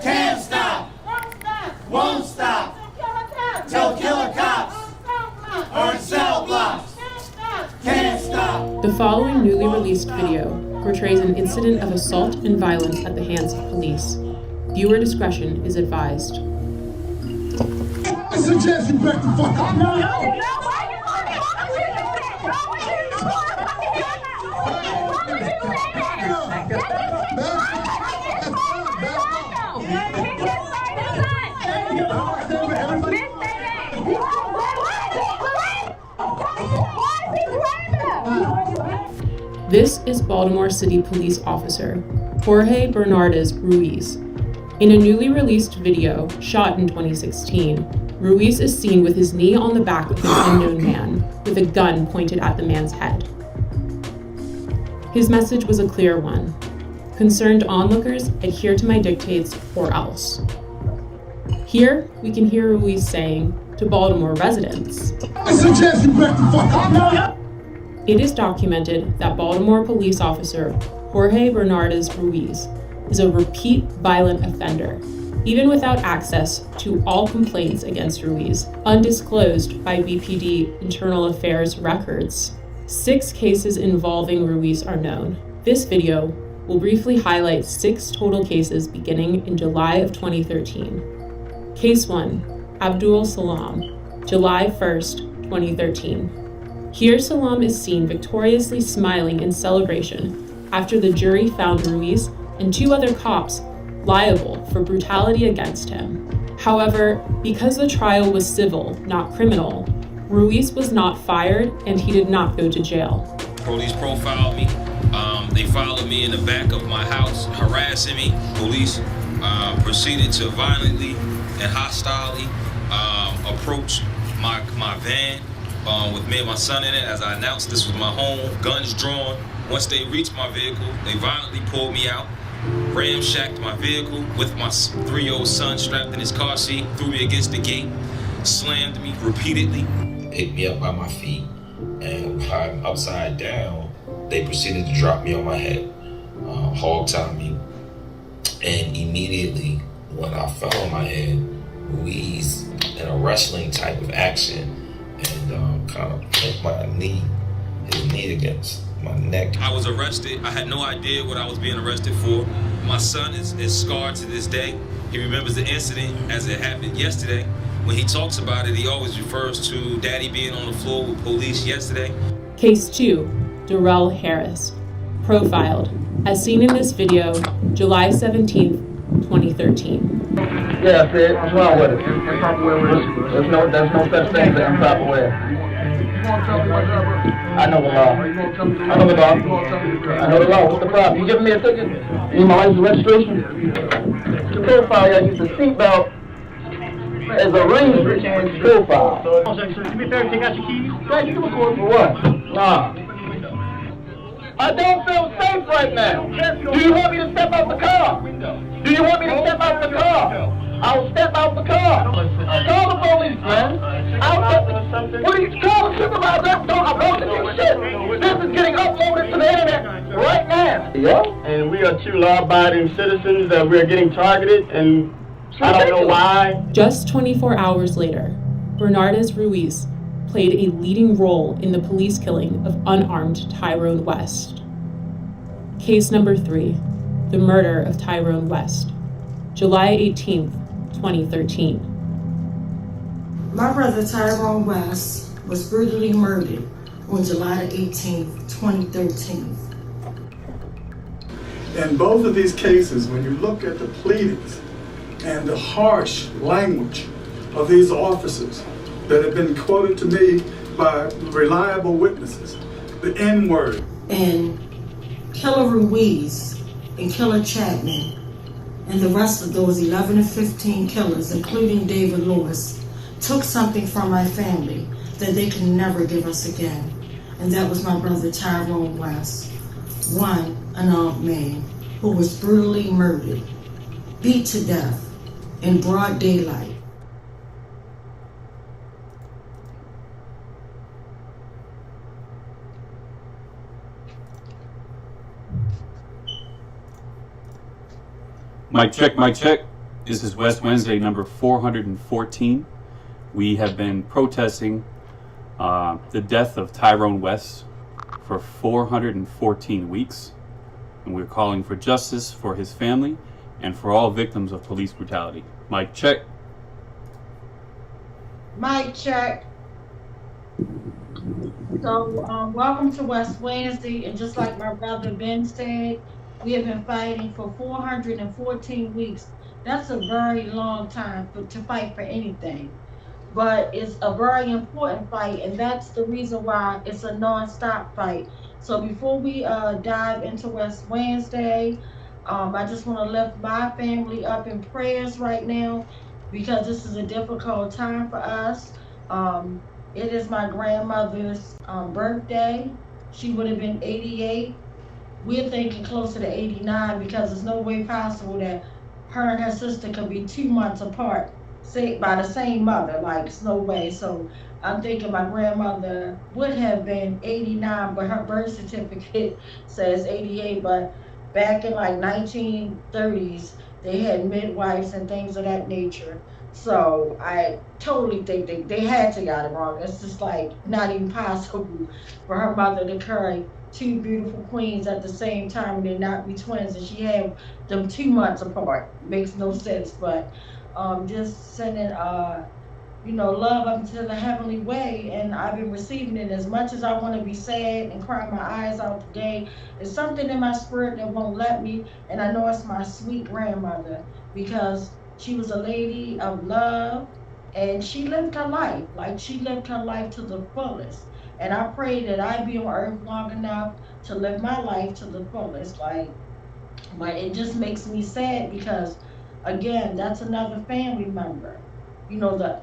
Can't stop. Won't stop. Till killer cops are in cell blocks. Can't stop. The following newly released video portrays an incident of assault and violence at the hands of police. Viewer discretion is advised. I suggest you back the fuck up. This is Baltimore City Police Officer Jorge Bernardez Ruiz. In a newly released video shot in 2016, Ruiz is seen with his knee on the back of an unknown man, with a gun pointed at the man's head. His message was a clear one. Concerned onlookers, adhere to my dictates or else. Here, we can hear Ruiz saying to Baltimore residents, I suggest you back the fuck up. It is documented that Baltimore police officer Jorge Bernardez Ruiz is a repeat violent offender, even without access to all complaints against Ruiz, undisclosed by BPD Internal Affairs records. 6 cases involving Ruiz are known. This video will briefly highlight 6 total cases beginning in July of 2013. Case 1, Abdul Salam, July 1st, 2013. Here Salam is seen victoriously smiling in celebration after the jury found Ruiz and 2 other cops liable for brutality against him. However, because the trial was civil, not criminal, Ruiz was not fired and he did not go to jail. Police profiled me. They followed me in the back of my house, harassing me. Police proceeded to violently and hostilely approach my van with me and my son in it. As I announced, this was my home, guns drawn. Once they reached my vehicle, they violently pulled me out, ramshacked my vehicle with my 3-year-old son strapped in his car seat, threw me against the gate, slammed me repeatedly. Picked me up by my feet, and while I'm upside down, they proceeded to drop me on my head, hog-tie me, and immediately when I fell on my head, Ruiz, in a wrestling type of action, and kind of put his knee against my neck. I was arrested. I had no idea what I was being arrested for. My son is scarred to this day. He remembers the incident as it happened yesterday. When he talks about it, he always refers to Daddy being on the floor with police yesterday. Case 2, Darrell Harris, profiled, as seen in this video, July 17th, 2013. Yeah, Sid, what's wrong with it? There's no such thing as improper. I know the law. I know the law. I know the law. What's the problem? You giving me a ticket? You need my license registration? The profile, I use the seatbelt as a range profile. Give me a favor, take out your keys. Yeah, you can record for what? Nah. I don't feel safe right now. Do you want me to step out the car? Do you want me to step out the car? I'll step out the car. Call the police, man. What do you call the supervisor? I want to do shit. This is getting uploaded to the internet right now. Yeah? And we are 2 law-abiding citizens that we are getting targeted, and I don't know why. Just 24 hours later, Bernardez Ruiz played a leading role in the police killing of unarmed Tyrone West. Case number 3, the murder of Tyrone West, July 18th, 2013. My brother Tyrone West was brutally murdered on July 18th, 2013. In both of these cases, when you look at the pleadings and the harsh language of these officers that have been quoted to me by reliable witnesses, the N-word. And Killer Ruiz and Killer Chapman and the rest of those 11 to 15 killers, including David Lewis, took something from my family that they can never give us again. And that was my brother Tyrone West, one unarmed man who was brutally murdered, beat to death in broad daylight. Mic check, mic check. This is West Wednesday number 414. We have been protesting the death of Tyrone West for 414 weeks. And we're calling for justice for his family and for all victims of police brutality. Mic check. Mic check. So, welcome to West Wednesday, and just like my brother Ben said, we have been fighting for 414 weeks. That's a very long time to fight for anything, but it's a very important fight, and that's the reason why it's a non-stop fight. So before we dive into West Wednesday, I just want to lift my family up in prayers right now, because this is a difficult time for us. It is my grandmother's birthday. She would have been 88. We're thinking closer to 89, because there's no way possible that her and her sister could be 2 months apart, say by the same mother. Like, it's no way. So I'm thinking my grandmother would have been 89, but her birth certificate says 88. But back in like 1930s, they had midwives and things of that nature. So I totally think they had to got it wrong. It's just like not even possible for her mother to carry 2 beautiful queens at the same time and they not be twins, and she had them 2 months apart. Makes no sense. But just sending love up into the heavenly way, and I've been receiving it. As much as I want to be sad and cry my eyes out today, there's something in my spirit that won't let me, and I know it's my sweet grandmother, because she was a lady of love, and she lived her life. Like, she lived her life to the fullest. And I pray that I be on earth long enough to live my life to the fullest. But it just makes me sad, because, again, that's another family member. The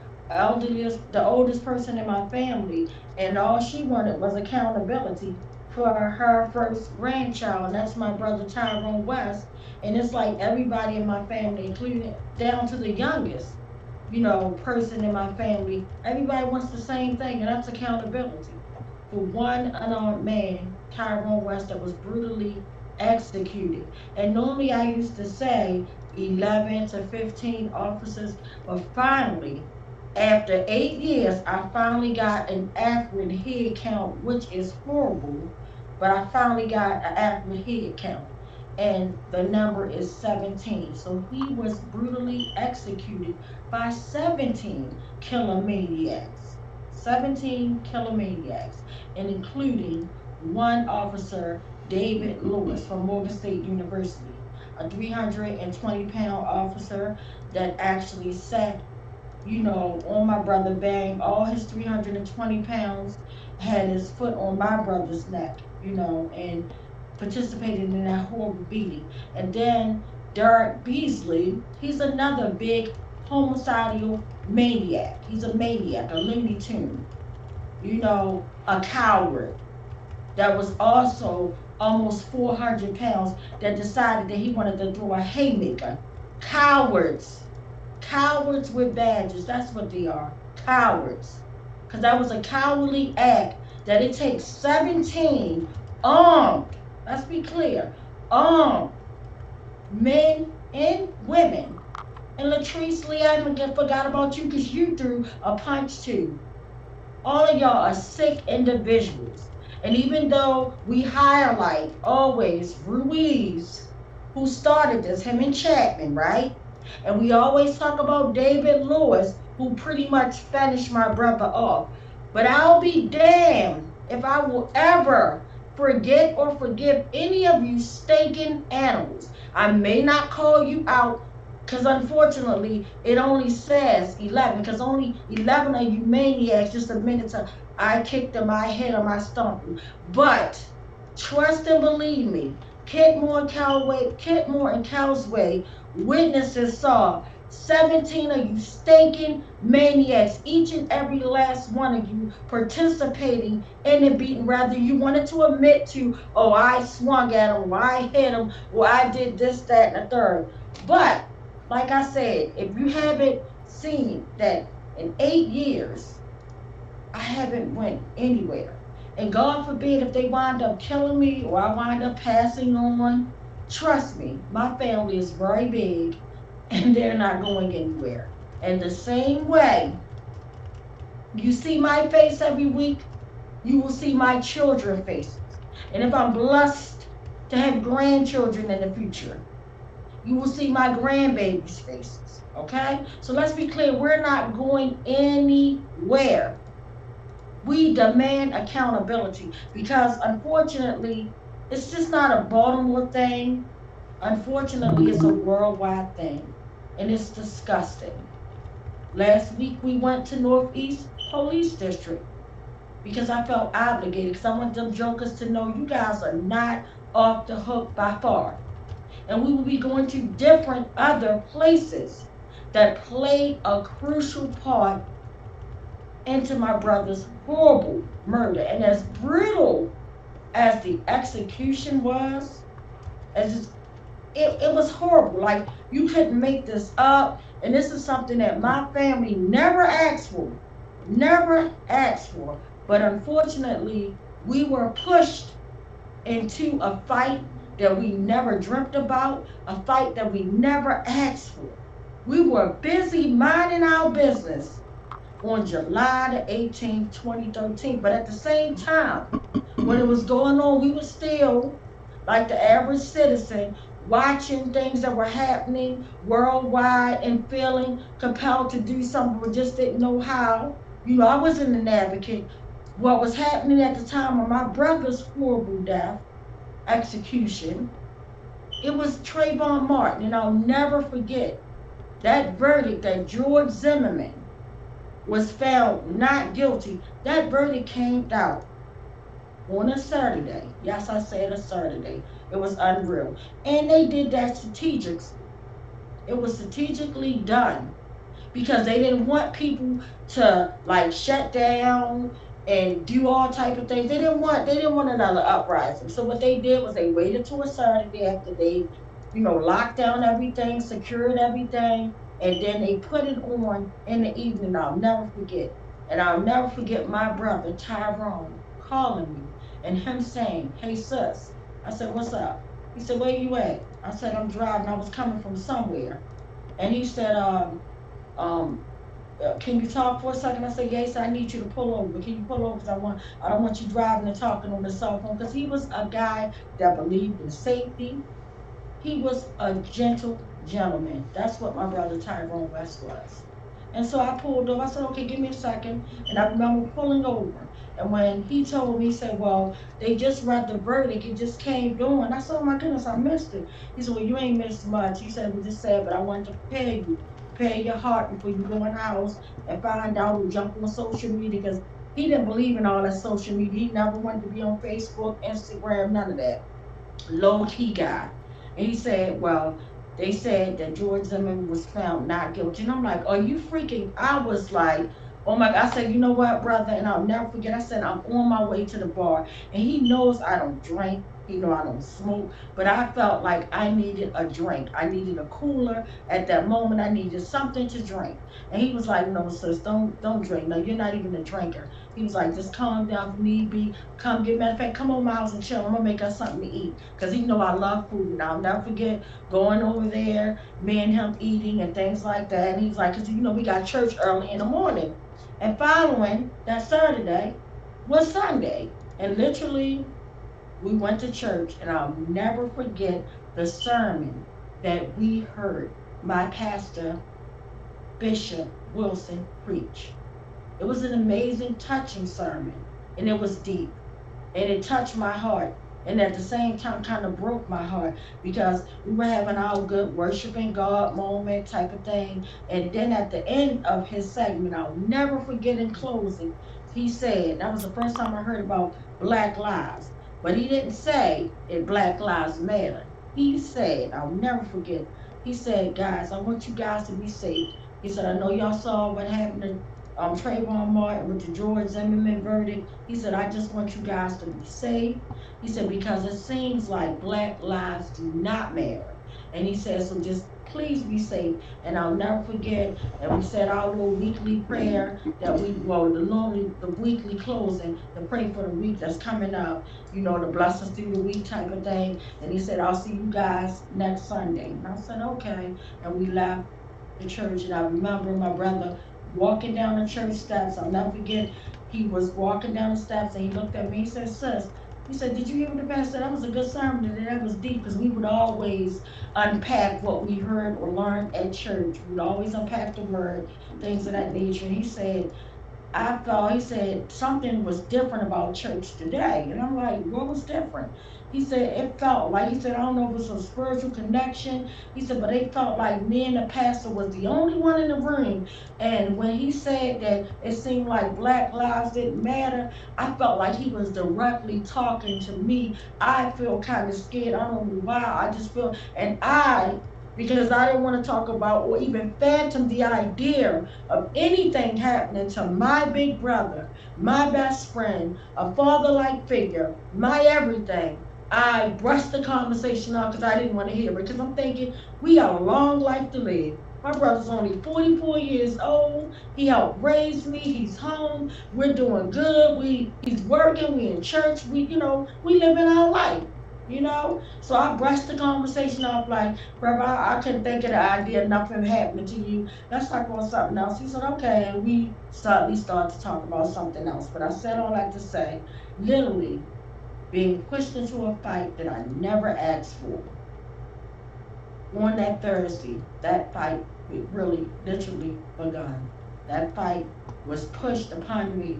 oldest person in my family, and all she wanted was accountability for her first grandchild, and that's my brother Tyrone West. And it's like everybody in my family, including down to the youngest, person in my family, everybody wants the same thing, and that's accountability for one unarmed man, Tyrone West, that was brutally executed. And normally I used to say 11 to 15 officers, but finally, after 8 years, I finally got an accurate head count, which is horrible, but I finally got an accurate head count, and the number is 17. So he was brutally executed by 17 killer maniacs. 17 killer maniacs, and including one officer, David Lewis from Morgan State University, a 320-pound officer that actually sat on my brother Bang. All his 320 pounds had his foot on my brother's neck, and participated in that horrible beating. And then Derek Beasley, he's another big homicidal maniac. He's a maniac, a Looney Tune, a coward that was also almost 400 pounds, that decided that he wanted to throw a haymaker. Cowards with badges, that's what they are, cowards. Because that was a cowardly act, that it takes 17 armed, let's be clear, armed men and women. And Latrice Lee, I forgot about you, because you threw a punch too. All of y'all are sick individuals. And even though we highlight always Ruiz, who started this, him and Chapman, right? And we always talk about David Lewis, who pretty much finished my brother off. But I'll be damned if I will ever forget or forgive any of you stinking animals. I may not call you out, because unfortunately it only says 11, because only 11 of you maniacs just admitted to I kicked them, I hit them, I stomped them. But trust and believe me, Kitmore and Cowsway witnesses saw 17 of you stinking maniacs, each and every last one of you participating in the beating, whether you wanted to admit to, oh, I swung at him, or I hit him, or I did this, that, and the third. But like I said, if you haven't seen that in 8 years, I haven't went anywhere. And God forbid if they wind up killing me, or I wind up passing on, trust me, my family is very big and they're not going anywhere. And the same way you see my face every week, you will see my children's faces. And if I'm blessed to have grandchildren in the future, you will see my grandbabies' faces, okay? So let's be clear, we're not going anywhere. We demand accountability because unfortunately, it's just not a Baltimore thing. Unfortunately, it's a worldwide thing, and it's disgusting. Last week, we went to Northeast Police District because I felt obligated because I want them jokers to know you guys are not off the hook by far. And we will be going to different other places that played a crucial part into my brother's horrible murder. And as brutal as the execution was, it was horrible. Like, you couldn't make this up. And this is something that my family never asked for. Never asked for. But unfortunately, we were pushed into a fight that we never dreamt about, a fight that we never asked for. We were busy minding our business on July the 18th, 2013. But at the same time, when it was going on, we were still, like the average citizen, watching things that were happening worldwide and feeling compelled to do something but just didn't know how. You know, I wasn't an advocate. What was happening at the time of my brother's horrible death, execution, it was Trayvon Martin. And I'll never forget that verdict that George Zimmerman was found not guilty. That verdict came out on a Saturday. Yes, I said a Saturday. It was unreal. And they did that strategically. It was strategically done because they didn't want people to like shut down and do all type of things. They didn't want another uprising. So what they did was they waited till a Saturday after they, locked down everything, secured everything, and then they put it on in the evening. I'll never forget. And I'll never forget my brother Tyrone calling me and him saying, "Hey sis." I said, "What's up?" He said, "Where you at?" I said, "I'm driving. I was coming from somewhere." And he said, "Can you talk for a second?" I said, "Yes, I need you to pull over. Can you pull over? Because I don't want you driving and talking on the cell phone." Because he was a guy that believed in safety. He was a gentle gentleman. That's what my brother Tyrone West was. And so I pulled over. I said, "Okay, give me a second." And I remember pulling over. And when he told me, he said, "Well, they just read the verdict. It just came through." And I said, "Oh my goodness, I missed it." He said, "Well, you ain't missed much." He said, "We just said, but I wanted to prepare your heart before you go in the house and find out and jump on social media," because he didn't believe in all that social media. He never wanted to be on Facebook, Instagram, none of that. Low key guy. And he said, "Well, they said that George Zimmerman was found not guilty." And I'm like, "Are you freaking?" I was like, oh my God. I said, "You know what, brother?" And I'll never forget. I said, "I'm on my way to the bar." And he knows I don't drink. He knows I don't smoke. But I felt like I needed a drink. I needed a cooler. At that moment, I needed something to drink. And he was like, "No, sis, don't drink. No, you're not even a drinker." He was like, "Just calm down if need be. Come get, matter of fact, come over my house and chill. I'm going to make us something to eat." Because he know I love food. And I'll never forget going over there, me and him eating and things like that. And he's like, because we got church early in the morning. And following that Saturday was Sunday. And literally, we went to church, and I'll never forget the sermon that we heard my pastor, Bishop Wilson, preach. It was an amazing, touching sermon, and it was deep, and it touched my heart, and at the same time kind of broke my heart, because we were having our good worshiping God moment type of thing. And then at the end of his segment, I'll never forget, in closing, he said, that was the first time I heard about Black lives. But he didn't say it Black Lives Matter. He said, I'll never forget, he said, "Guys, I want you guys to be safe." He said, "I know y'all saw what happened to Trayvon Martin with the George Zimmerman verdict." He said, "I just want you guys to be safe." He said, "Because it seems like Black lives do not matter." And he said, so just please be safe. And I'll never forget, and we said our little weekly prayer that the weekly closing to pray for the week that's coming up, you know, to bless us through the week type of thing. And he said, I'll see you guys next Sunday. And I said, okay. And we left the church, and I remember my brother walking down the church steps. I'll never forget, he was walking down the steps and he looked at me, he said, sis, he said, did you hear what the pastor said? That was a good sermon today. That was deep, because we would always unpack what we heard or learned at church. We would always unpack the word, things of that nature. And he said, he said, something was different about church today. And I'm like, what was different? He said, it felt like, he said, I don't know if it was a spiritual connection. He said, but it felt like me and the pastor was the only one in the room. And when he said that it seemed like Black lives didn't matter, I felt like he was directly talking to me. I feel kind of scared. I don't know why. I just feel, because I didn't want to talk about or even fathom the idea of anything happening to my big brother, my best friend, a father-like figure, my everything. I brushed the conversation off because I didn't want to hear it, because I'm thinking, we have a long life to live. My brother's only 44 years old. He helped raise me. He's home. We're doing good. He's working. We in church. We living our life. So I brushed the conversation off like, Brother, I couldn't think of the idea of nothing happening to you. Let's talk about something else. He said, okay, and we started to talk about something else. But I said all that to say, literally being pushed into a fight that I never asked for. On that Thursday, that fight really, literally begun. That fight was pushed upon me.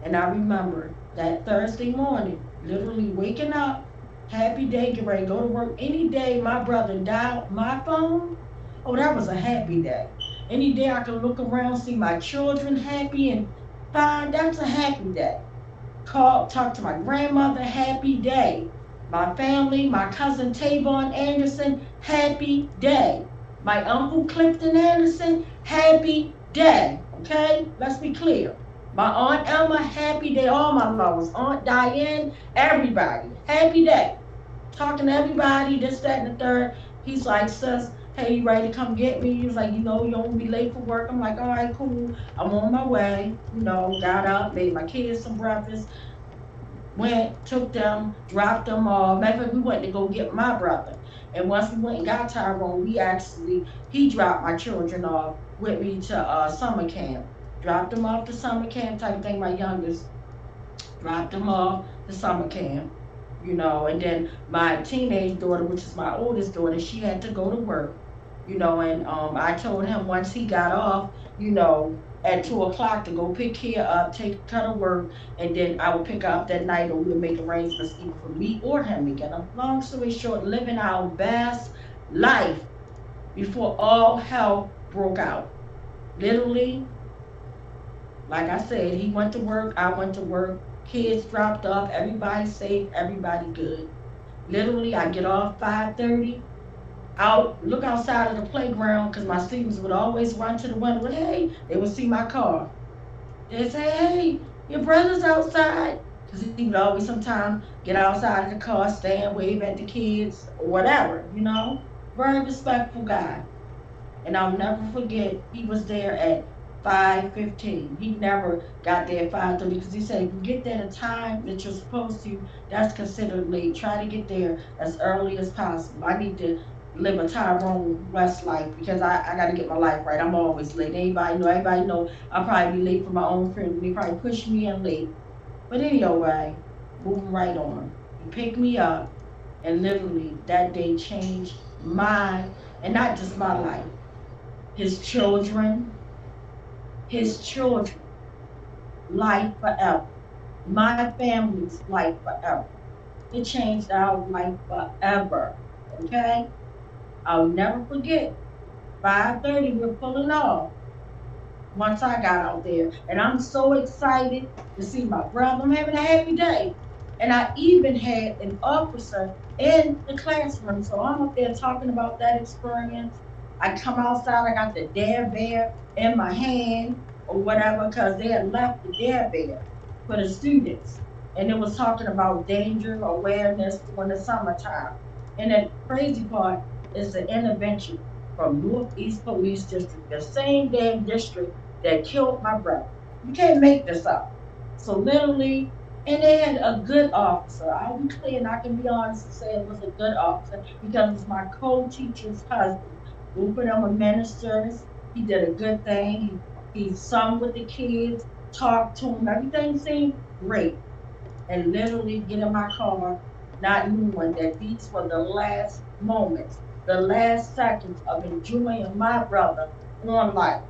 And I remember that Thursday morning, literally waking up, happy day, get ready to go to work. Any day my brother dialed my phone, oh, that was a happy day. Any day I could look around, see my children happy and fine, that's a happy day. Talk to my grandmother, happy day. My family, my cousin Tavon Anderson, happy day. My uncle Clifton Anderson, happy day. Okay, let's be clear. My Aunt Elma, happy day. All my lovers, Aunt Diane, everybody, happy day. Talking to everybody, this, that, and the third. He's like, sis, hey, you ready to come get me? He was like, you don't be late for work. I'm like, all right, cool. I'm on my way. Got up, made my kids some breakfast, went, took them, dropped them off. Matter of fact, we went to go get my brother. And once we went and got Tyrone, he dropped my children off with me to summer camp. Dropped them off to summer camp type thing, my youngest. Dropped them off to summer camp, and then my teenage daughter, which is my oldest daughter, she had to go to work, and I told him once he got off, at 2:00 to go pick her up, take her to work, and then I would pick her up that night, or we would make arrangements either for me or him again. Long story short, living our best life before all hell broke out. Literally, like I said, he went to work, I went to work, kids dropped off, everybody safe, everybody good. Literally, I get off 5:30, look outside of the playground, because my students would always run to the window, hey, they would see my car. They'd say, hey, your brother's outside. Because he would always sometimes get outside of the car, stand, wave at the kids, or whatever, Very respectful guy. And I'll never forget, he was there at 5:15. He never got there at 5:30, because he said, if you get there at a time that you're supposed to, that's considered late. Try to get there as early as possible. I need to live a Tyrone West life, because I got to get my life right. I'm always late. Everybody know I'll probably be late for my own friends. They probably push me in late. But anyway, moving right on. He picked me up, and literally that day changed and not just my life, his children, life forever. My family's life forever. It changed our life forever, okay? I'll never forget, 5:30, we're pulling off once I got out there. And I'm so excited to see my brother. I'm having a happy day. And I even had an officer in the classroom. So I'm up there talking about that experience. I come outside, I got the Dare Bear in my hand or whatever, because they had left the Dare Bear for the students. And it was talking about danger, awareness during the summertime. And the crazy part is the intervention from Northeast Police District, the same damn district that killed my brother. You can't make this up. So literally, and they had a good officer. I'll be clear and I can be honest and say it was a good officer because it's my co-teacher's husband. Both of them were ministers. He did a good thing. He sung with the kids, talked to them. Everything seemed great. And literally get in my car, not knowing that these were the last moments, the last seconds of enjoying my brother on life,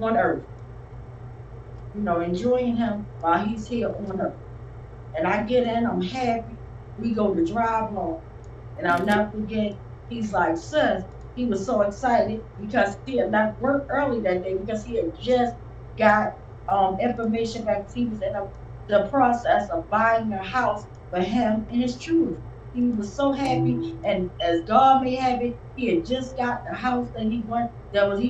on earth. You know, enjoying him while he's here on earth. And I get in, I'm happy. We go to drive home. And I'll never forget, he's like, sis, he was so excited because he had left work early that day because he had just got information back. He was in the process of buying a house for him and his children. He was so happy, and as God may have it, he had just got the house that he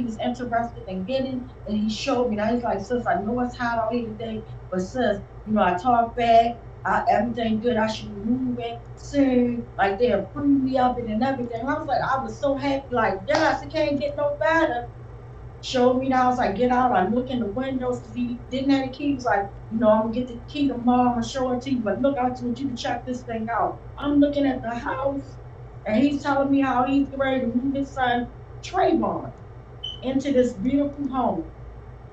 was interested in getting, and he showed me. Now he's like, sis, I know it's hot out here today, but sis, you know, I talked back, everything good, I should be moving soon, like they approved me of it and everything. I was like, I was so happy, like, yes, it can't get no better. Showed me now, I was like, get out, I look in the windows, because he didn't have the key. He was like, you know, I'm gonna get the key tomorrow, I'm gonna show it to you, but look, I told you to check this thing out. I'm looking at the house, and he's telling me how he's ready to move his son, Trayvon, into this beautiful home.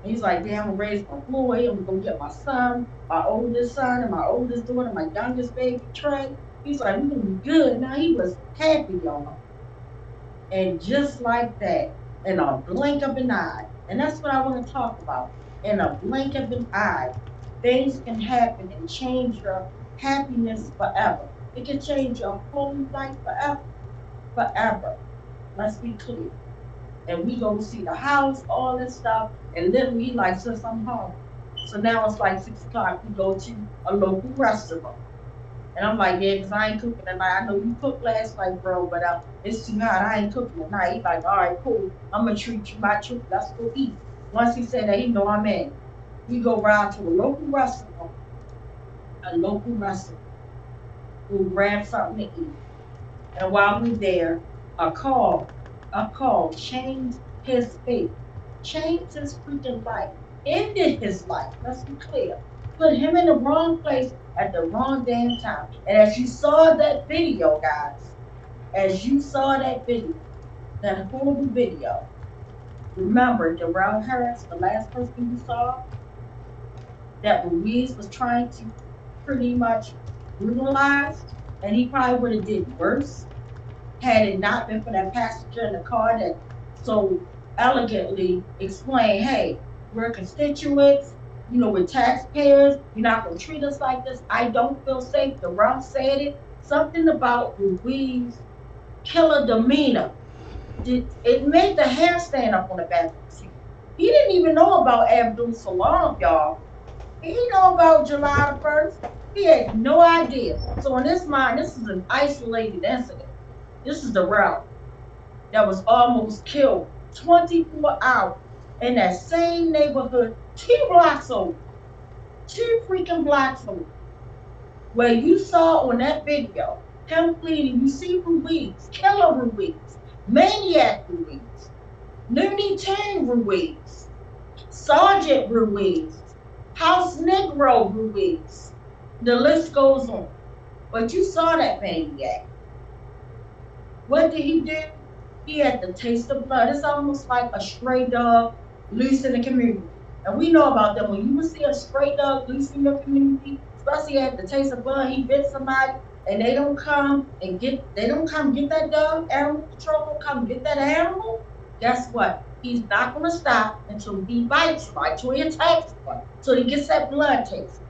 And he's like, damn, I'm gonna raise my boy, I'm gonna get my son, my oldest son, and my oldest daughter, my youngest baby, Trey. He's like, we're gonna be good. Now he was happy, y'all. And just like that, in a blink of an eye, and that's what I want to talk about. In a blink of an eye, things can happen and change your happiness forever. It can change your whole life forever. Forever. Let's be clear. And we go see the house, all this stuff, and literally he like, sis, I'm home. So now it's like 6 o'clock, we go to a local restaurant. And I'm like, yeah, because I ain't cooking tonight. I know you cooked last night, bro, but it's too hot. I ain't cooking tonight. He's like, all right, cool. I'm going to treat you my treat. Let's go eat. Once he said that, he know I'm in. We go around to a local restaurant. We'll grab something to eat. And while we're there, a call changed his fate. Changed his freaking life. Ended his life. Let's be clear. Put him in the wrong place at the wrong damn time. And as you saw that video, guys, that horrible video, remember Darrell Harris, the last person you saw, that Ruiz was trying to pretty much brutalize, and he probably would have did worse had it not been for that passenger in the car that so elegantly explained, hey, we're constituents, you know, we're taxpayers, you're not gonna treat us like this. I don't feel safe. Darrell said it. Something about Ruiz's killer demeanor. It made the hair stand up on the back of his head. He didn't even know about Abdul Salam, y'all. He didn't know about July the 1st. He had no idea. So in his mind, this is an isolated incident. This is Darrell that was almost killed 24 hours in that same neighborhood, 2 blocks over, 2 freaking blocks over, where you saw on that video, him pleading, you see Ruiz, killer Ruiz, maniac Ruiz, Looney Tune Ruiz, Sergeant Ruiz, House Negro Ruiz, the list goes on. But you saw that maniac. What did he do? He had to taste the blood. It's almost like a stray dog loose in the community. And we know about that. When you see a stray dog loose in your community, especially at the taste of blood, he bit somebody, and they don't come get that dog. Animal control don't come get that animal. Guess what? He's not gonna stop until he bites somebody, until he attacks somebody, so he gets that blood taste.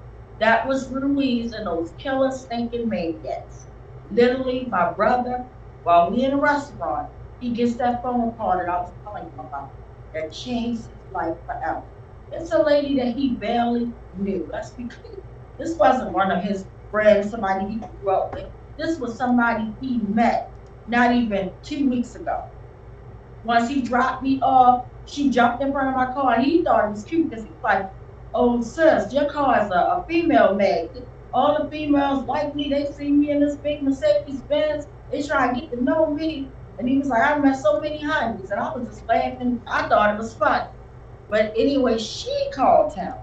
That was Ruiz and those killer stinking maniacs. Literally, my brother, while we in a restaurant, he gets that phone call that I was telling him about that changed his life forever. It's a lady that he barely knew. Let's be clear. This wasn't one of his friends, somebody he grew up with. This was somebody he met not even 2 weeks ago. Once he dropped me off, she jumped in front of my car, and he thought it was cute because he's like, oh sis, your car is a female magnet. All the females like me, they see me in this big Mercedes Benz, They try to get to know me. And he was like, I met so many honeys. And I was just laughing. I thought it was funny. But anyway, she called him.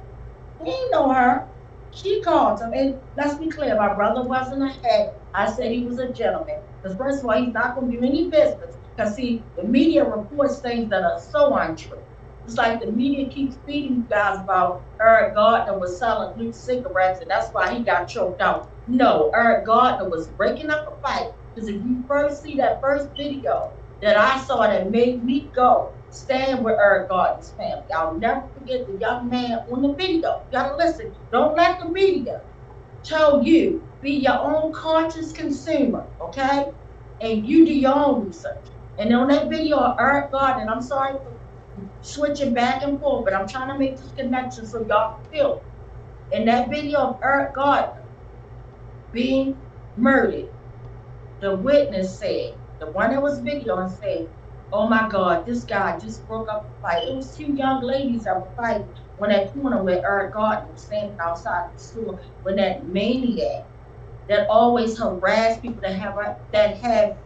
He didn't know her. She called him. And let's be clear, my brother wasn't a head. I said he was a gentleman. Because first of all, he's not going to do any business. Because see, the media reports things that are so untrue. It's like the media keeps feeding you guys about Eric Gardner was selling loose cigarettes and that's why he got choked out. No, Eric Gardner was breaking up a fight. Because if you first see that first video that I saw that made me go, stand with Eric Gardner's family. I'll never forget the young man on the video. You gotta listen. Don't let the media tell you. Be your own conscious consumer, okay? And you do your own research. And on that video of Eric Gardner, and I'm sorry for switching back and forth, but I'm trying to make this connection so y'all can feel it. In that video of Eric Gardner being murdered, the witness said, the one that was videoing said, oh my God, this guy just broke up a fight. It was two young ladies that were fighting on that corner where Eric Gardner was standing outside the store when that maniac that always harassed people that have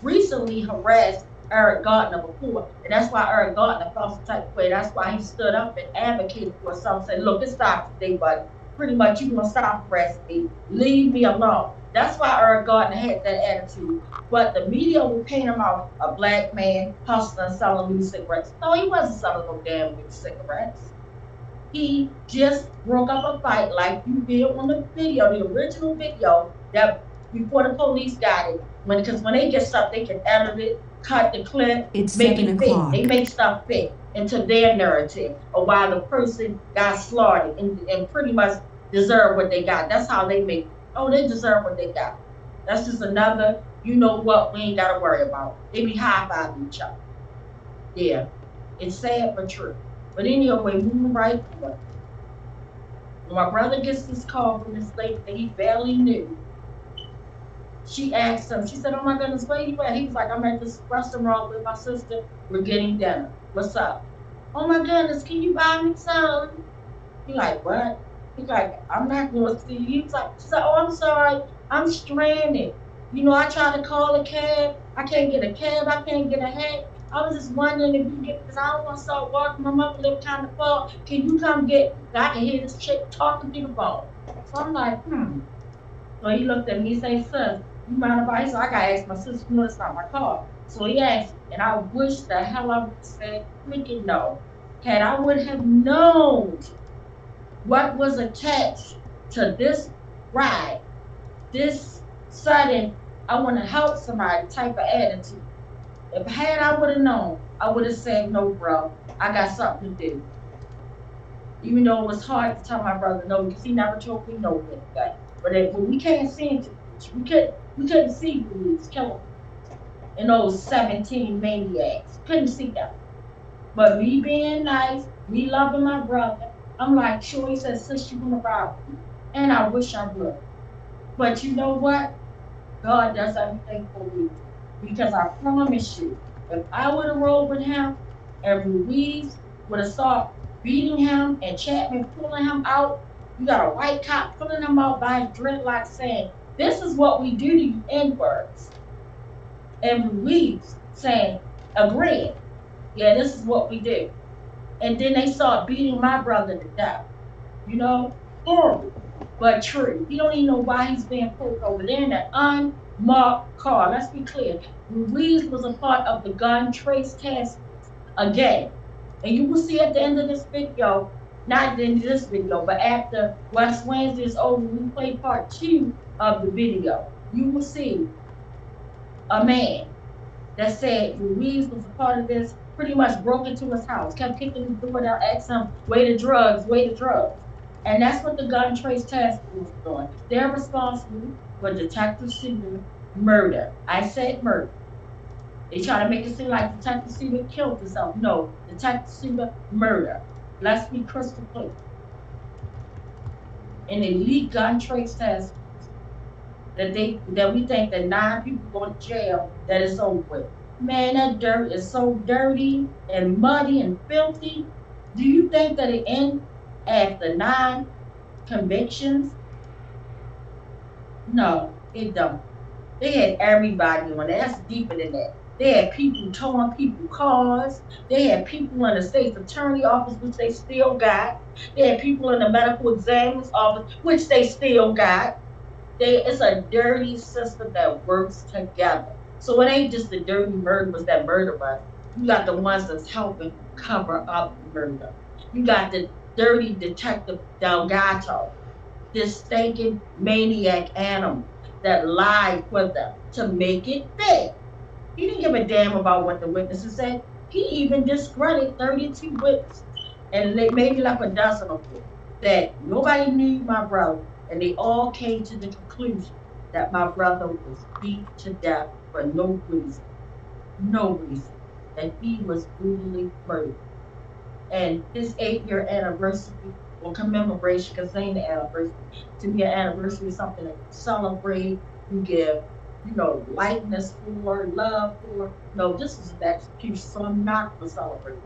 recently harassed Eric Gardner before. And that's why Eric Gardner felt some type of way. That's why he stood up and advocated for something, said, look, it's stop today, buddy. Pretty much you gonna stop harassing me. Leave me alone. That's why Eric Gardner had that attitude. But the media will paint him out a black man hustling, selling loose cigarettes. No, he wasn't selling no damn loose cigarettes. He just broke up a fight like you did on the video, the original video, that before the police got it. Because when they get stuff, they can edit it, cut the clip, It's make 7 it fit. o'clock. They make stuff fit into their narrative of why the person got slaughtered and pretty much deserve what they got. That's how they make it. Oh, they deserve what they got. That's just another, you know what, we ain't got to worry about. They be high-fiving each other. Yeah, it's sad but true. But anyway, moving right forward. When my brother gets this call from this lady that he barely knew, she asked him, she said, oh my goodness, where you at? He was like, I'm at this restaurant with my sister. We're getting dinner. What's up? Oh my goodness, can you buy me some? He like, what? He's like, I'm not going to see you. He was like, she said, oh, I'm sorry. I'm stranded. You know, I tried to call a cab. I can't get a cab. I can't get a hat. I was just wondering if you can get, because I don't want to start walking. My mother lived kind of far. Can you come get, I can hear this chick talking through the phone. So I'm like, So he looked at me and said, sis, you mind if I, so I got to ask my sister, no, it's not my car. So he asked, and I wish the hell I would have said, freaking no. Had I would have known what was attached to this ride, this sudden, I want to help somebody type of attitude. If I would have known, I would have said, no, bro, I got something to do. Even though it was hard to tell my brother no, because he never told me no anything. But when we can't see him, we couldn't see who he was killing. And those 17 maniacs, couldn't see them. But me being nice, me loving my brother, I'm like, sure, he said, sis, you gonna ride with me. And I wish I would. But you know what? God does everything for me. Because I promise you, if I would have rolled with him and Ruiz would have started beating him and Chapman pulling him out, you got a white cop pulling him out by his dreadlocks saying, this is what we do to you N-words. And Ruiz saying, agreeing, yeah, this is what we do. And then they start beating my brother to death. You know, horrible, but true. You don't even know why he's being pulled over there in that unmarked car. Let's be clear. Ruiz was a part of the gun trace task force again. And you will see at the end of this video, not at the end of this video, but after West Wednesday is over, we play part 2 of the video. You will see a man that said Ruiz was a part of this, pretty much broke into his house, kept kicking his door down, asked him, way to drugs, way to drugs. And that's what the gun trace task force is doing. They're responsible for Detective Seaver murder. I said murder. They try to make it seem like Detective Seaver killed himself. No, Detective Seaver murder. Let's be crystal clear. An elite gun trace task force that we think that 9 people go to jail, that is over with. Man, that dirt is so dirty and muddy and filthy. Do you think that it ends after 9 convictions? No, it don't. They had everybody on there. That's deeper than that. They had people towing people's cars. They had people in the state's attorney office, which they still got. They had people in the medical examiner's office, which they still got. It's a dirty system that works together. So it ain't just the dirty murderers that murder us. You got the ones that's helping cover up murder. You got the dirty detective Delgado, this stinking maniac animal that lied for them to make it fit. He didn't give a damn about what the witnesses said. He even discredited 32 witnesses. And they maybe left a dozen of them that nobody knew my brother. And they all came to the conclusion that my brother was beat to death for no reason. No reason. And he was brutally murdered. And this 8-year anniversary or commemoration, because it ain't the anniversary. To me, an anniversary is something that you celebrate, you give, likeness for, love for. No, this is an execution, so I'm not going to celebrate it.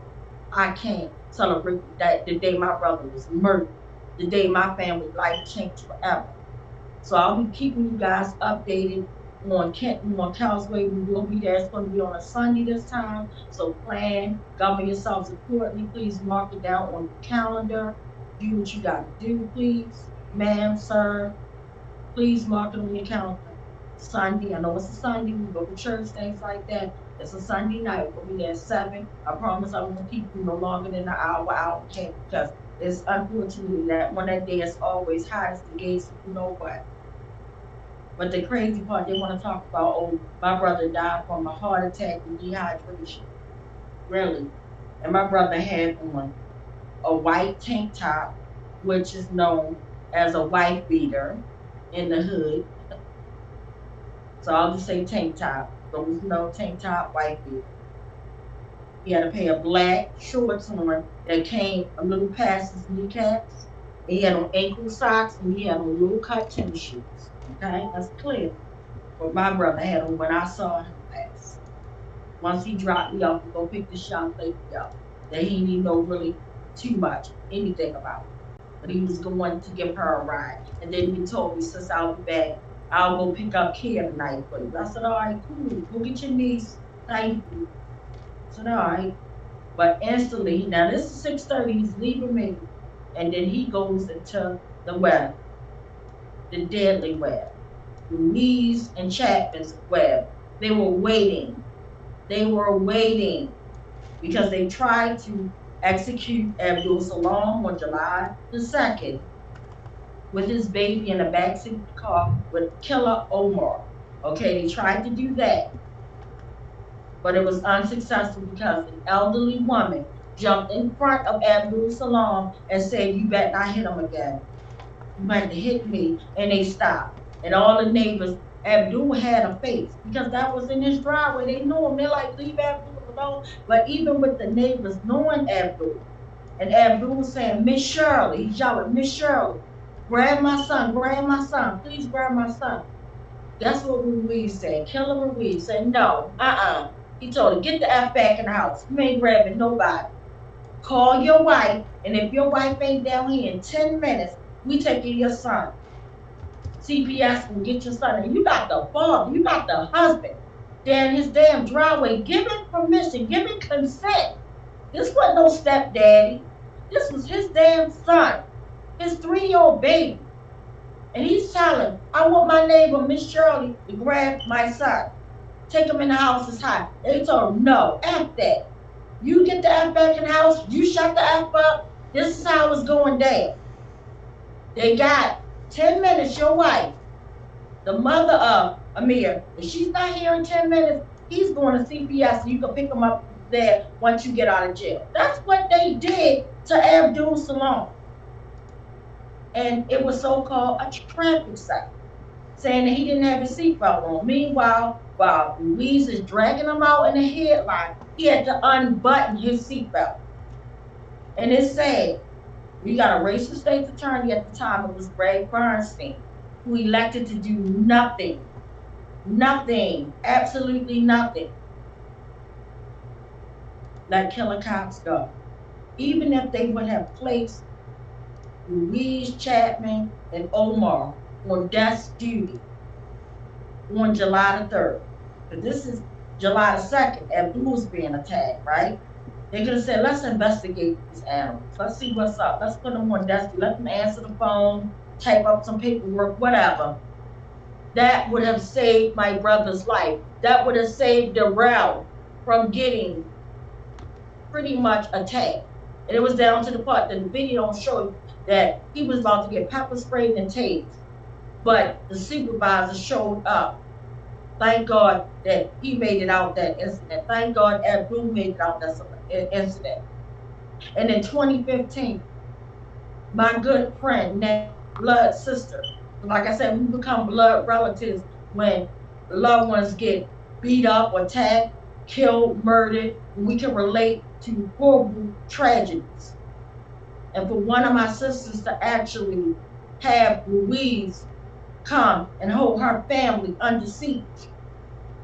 I can't celebrate that the day my brother was murdered, the day my family's life changed forever. So I'll be keeping you guys updated on Kenton, on Causeway. We will be there. It's going to be on a Sunday this time. So plan, govern yourselves accordingly. Please mark it down on the calendar. Do what you got to do, please. Ma'am, sir, please mark it on your calendar. Sunday, I know it's a Sunday. We go to church, things like that. It's a Sunday night. We'll be there at 7. I promise I won't keep you no longer than an hour, because it's unfortunately that when that day is always hot as the gates, you know what. But the crazy part, they want to talk about, my brother died from a heart attack and dehydration. Really. And my brother had on a white tank top, which is known as a wife beater in the hood. So I'll just say tank top. Those know tank top, white beater. He had a pair of black shorts on that came a little past his kneecaps. He had on ankle socks and he had on little cut tennis shoes. Okay, that's clear. What my brother had on when I saw him last. Once he dropped me off to go pick the young lady up, that he didn't know really too much, anything about it. But he was going to give her a ride. And then he told me, since I'll be back, I'll go pick up Kia tonight for you. I said, all right, cool. Go get your niece. Thank you. I said, all right. But instantly, now this is 6:30, he's leaving me. And then he goes into the web, the deadly web, Ruiz and Chapman's web. They were waiting. They were waiting because they tried to execute Abdul Salam on July the 2nd with his baby in the backseat of the car with Killer Omar. Okay, they tried to do that, but it was unsuccessful because an elderly woman jumped in front of Abdul Salam and said, you better not hit him again. You might have hit me, and they stopped. And all the neighbors, Abdul had a face because that was in his driveway. They knew him. They're like, leave Abdul alone. But even with the neighbors knowing Abdul, and Abdul was saying, Miss Shirley, he's yelling, Miss Shirley, grab my son, please grab my son. That's what Ruiz said. Killer Ruiz said, no, He told her, get the F back in the house. You ain't grabbing nobody. Call your wife, and if your wife ain't down here in 10 minutes, we taking your son. CPS will get your son. And you got the father, you got the husband down his damn driveway. Give him permission, give him consent. This wasn't no stepdaddy. This was his damn son, his 3-year-old baby. And he's telling, I want my neighbor, Miss Shirley, to grab my son. Take him in the house, it's hot. They told him, no, F that. You get the F back in the house, you shut the F up. This is how it's going down. They got 10 minutes, your wife, the mother of Amir. If she's not here in 10 minutes, he's going to CPS and you can pick him up there once you get out of jail. That's what they did to Abdul Salam. And it was so-called a traffic stop, saying that he didn't have his seatbelt on. Meanwhile, while Ruiz is dragging him out in the headline, he had to unbutton his seatbelt. And it's sad. We got a racist state's attorney at the time. It was Ray Bernstein, who elected to do nothing. Nothing. Absolutely nothing. Let killer cops go. Even if they would have placed Ruiz, Chapman, and Omar on desk duty, on July the 3rd. But this is July the 2nd, and Blue's being attacked, right? They're gonna say, let's investigate these animals. Let's see what's up. Let's put them on desk. Let them answer the phone, type up some paperwork, whatever. That would have saved my brother's life. That would have saved Darrell from getting pretty much attacked. And it was down to the part that the video showed that he was about to get pepper sprayed and tased. But the supervisor showed up. Thank God that he made it out that incident. Thank God Abdul made it out that incident. And in 2015, my good friend, named blood sister, like I said, we become blood relatives when loved ones get beat up, attacked, killed, murdered. We can relate to horrible tragedies. And for one of my sisters to actually have Louise come and hold her family under siege,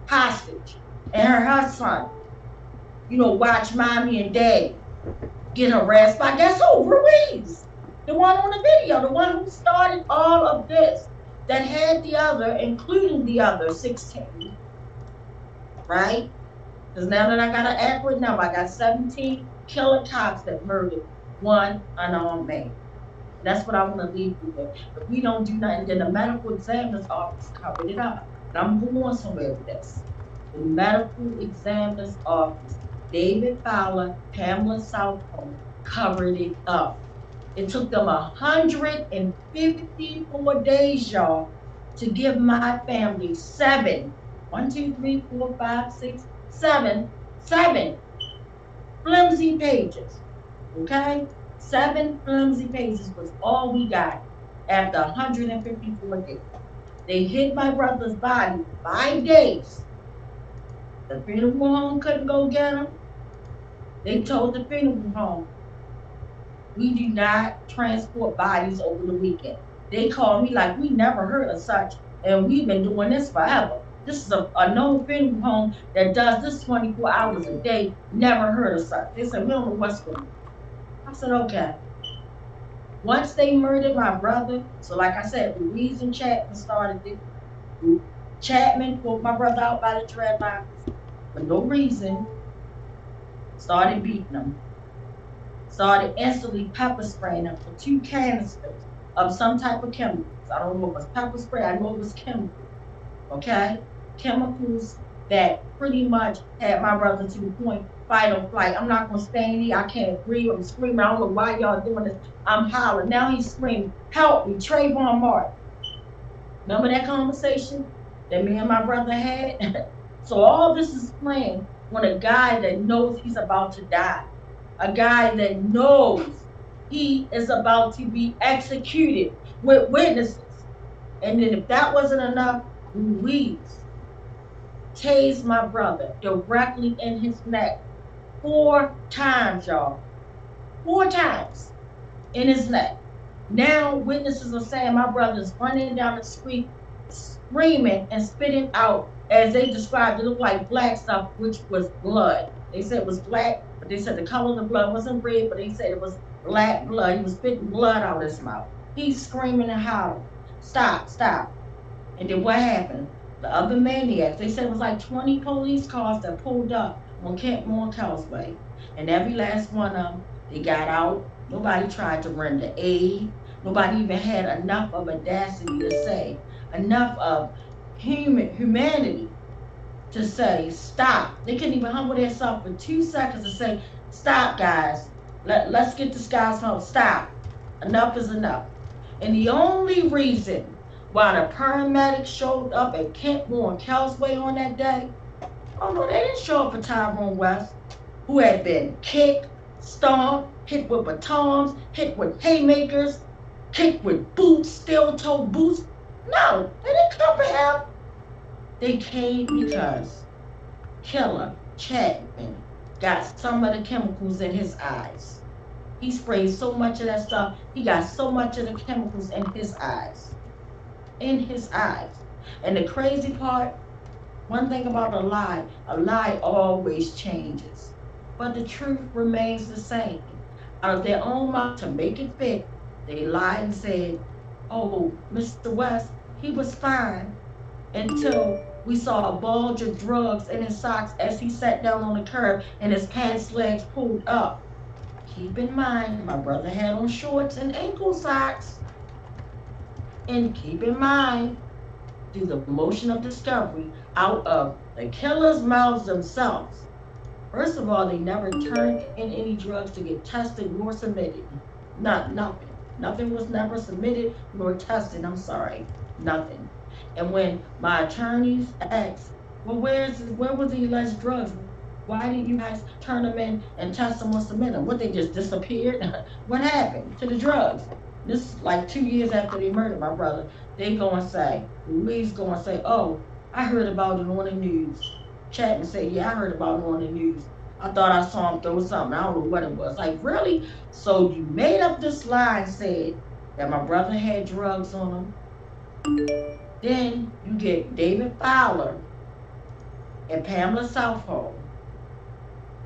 hostage, and her son, watch mommy and daddy get harassed by, guess who? Ruiz, the one on the video, the one who started all of this, that had the other, including the other 16, right? Because now that I got an accurate number, I got 17 killer cops that murdered one unarmed man. That's what I want to leave you with. If we don't do nothing, then the medical examiner's office covered it up. And I'm going somewhere with this. The medical examiner's office, David Fowler, Pamela Southcombe, covered it up. It took them 154 days, y'all, to give my family 7 flimsy pages, okay? 7 flimsy pages was all we got after 154 days. They hid my brother's body 5 days. The funeral home couldn't go get him. They told the funeral home, we do not transport bodies over the weekend. They called me like, we never heard of such, and we've been doing this forever. This is a known funeral home that does this 24 hours a day, never heard of such. They said, we don't know what's going on. I said, okay. Once they murdered my brother, so like I said, Louise and Chapman started it. Chapman pulled my brother out by the dreadlocks for no reason, started beating him, started instantly pepper spraying him for 2 canisters of some type of chemicals. I don't know if it was pepper spray, I know it was chemicals, okay? Chemicals that pretty much had my brother to the point, fight or flight. I'm not gonna stand here, I can't breathe, I'm screaming, I don't know why y'all doing this. I'm hollering, now he's screaming, help me, Trayvon Martin. Remember that conversation that me and my brother had? So all this is playing when a guy that knows he's about to die, a guy that knows he is about to be executed with witnesses. And then if that wasn't enough, Louise tased my brother directly in his neck 4 times, y'all. 4 times in his neck. Now witnesses are saying my brother's running down the street, screaming and spitting out, as they described, it looked like black stuff, which was blood. They said it was black, but they said the color of the blood wasn't red, but they said it was black blood. He was spitting blood out of his mouth. He's screaming and hollering, stop, stop. And then what happened? The other maniacs, they said it was like 20 police cars that pulled up on Kentmore Causeway. And every last one of them, they got out. Nobody tried to render aid. Nobody even had enough of audacity to say, enough of humanity to say, stop. They couldn't even humble themselves for 2 seconds to say, stop, guys. Let's get this guy's help. Stop. Enough is enough. And the only reason why the paramedics showed up at Kentmore and Causeway on that day, oh no, they didn't show up for Tyrone West, who had been kicked, stomped, hit with batons, hit with haymakers, kicked with boots, steel-toed boots. No, they didn't come for him. They came because Killer Chapman got some of the chemicals in his eyes. He sprayed so much of that stuff, he got so much of the chemicals in his eyes. In his eyes. And the crazy part, one thing about a lie always changes. But the truth remains the same. Out of their own mouth, to make it fit, they lied and said, oh, Mr. West, he was fine. until we saw a bulge of drugs in his socks as he sat down on the curb and his pants legs pulled up. Keep in mind, my brother had on shorts and ankle socks. And keep in mind, through the motion of discovery, out of the killer's mouths themselves. First of all, they never turned in any drugs to get tested nor submitted. Nothing. Nothing was never submitted nor tested. I'm sorry. Nothing. And when my attorneys asked, well, where were the alleged drugs? Why didn't you guys turn them in and test them or submit them? What, they just disappeared? What happened to the drugs? This is like 2 years after they murdered my brother. They go and say, Louise go and say, oh, I heard about it on the news. Chapman said, yeah, I heard about it on the news. I thought I saw him throw something. I don't know what it was. Like, really? So you made up this lie and said that my brother had drugs on him. Then you get David Fowler and Pamela Southall.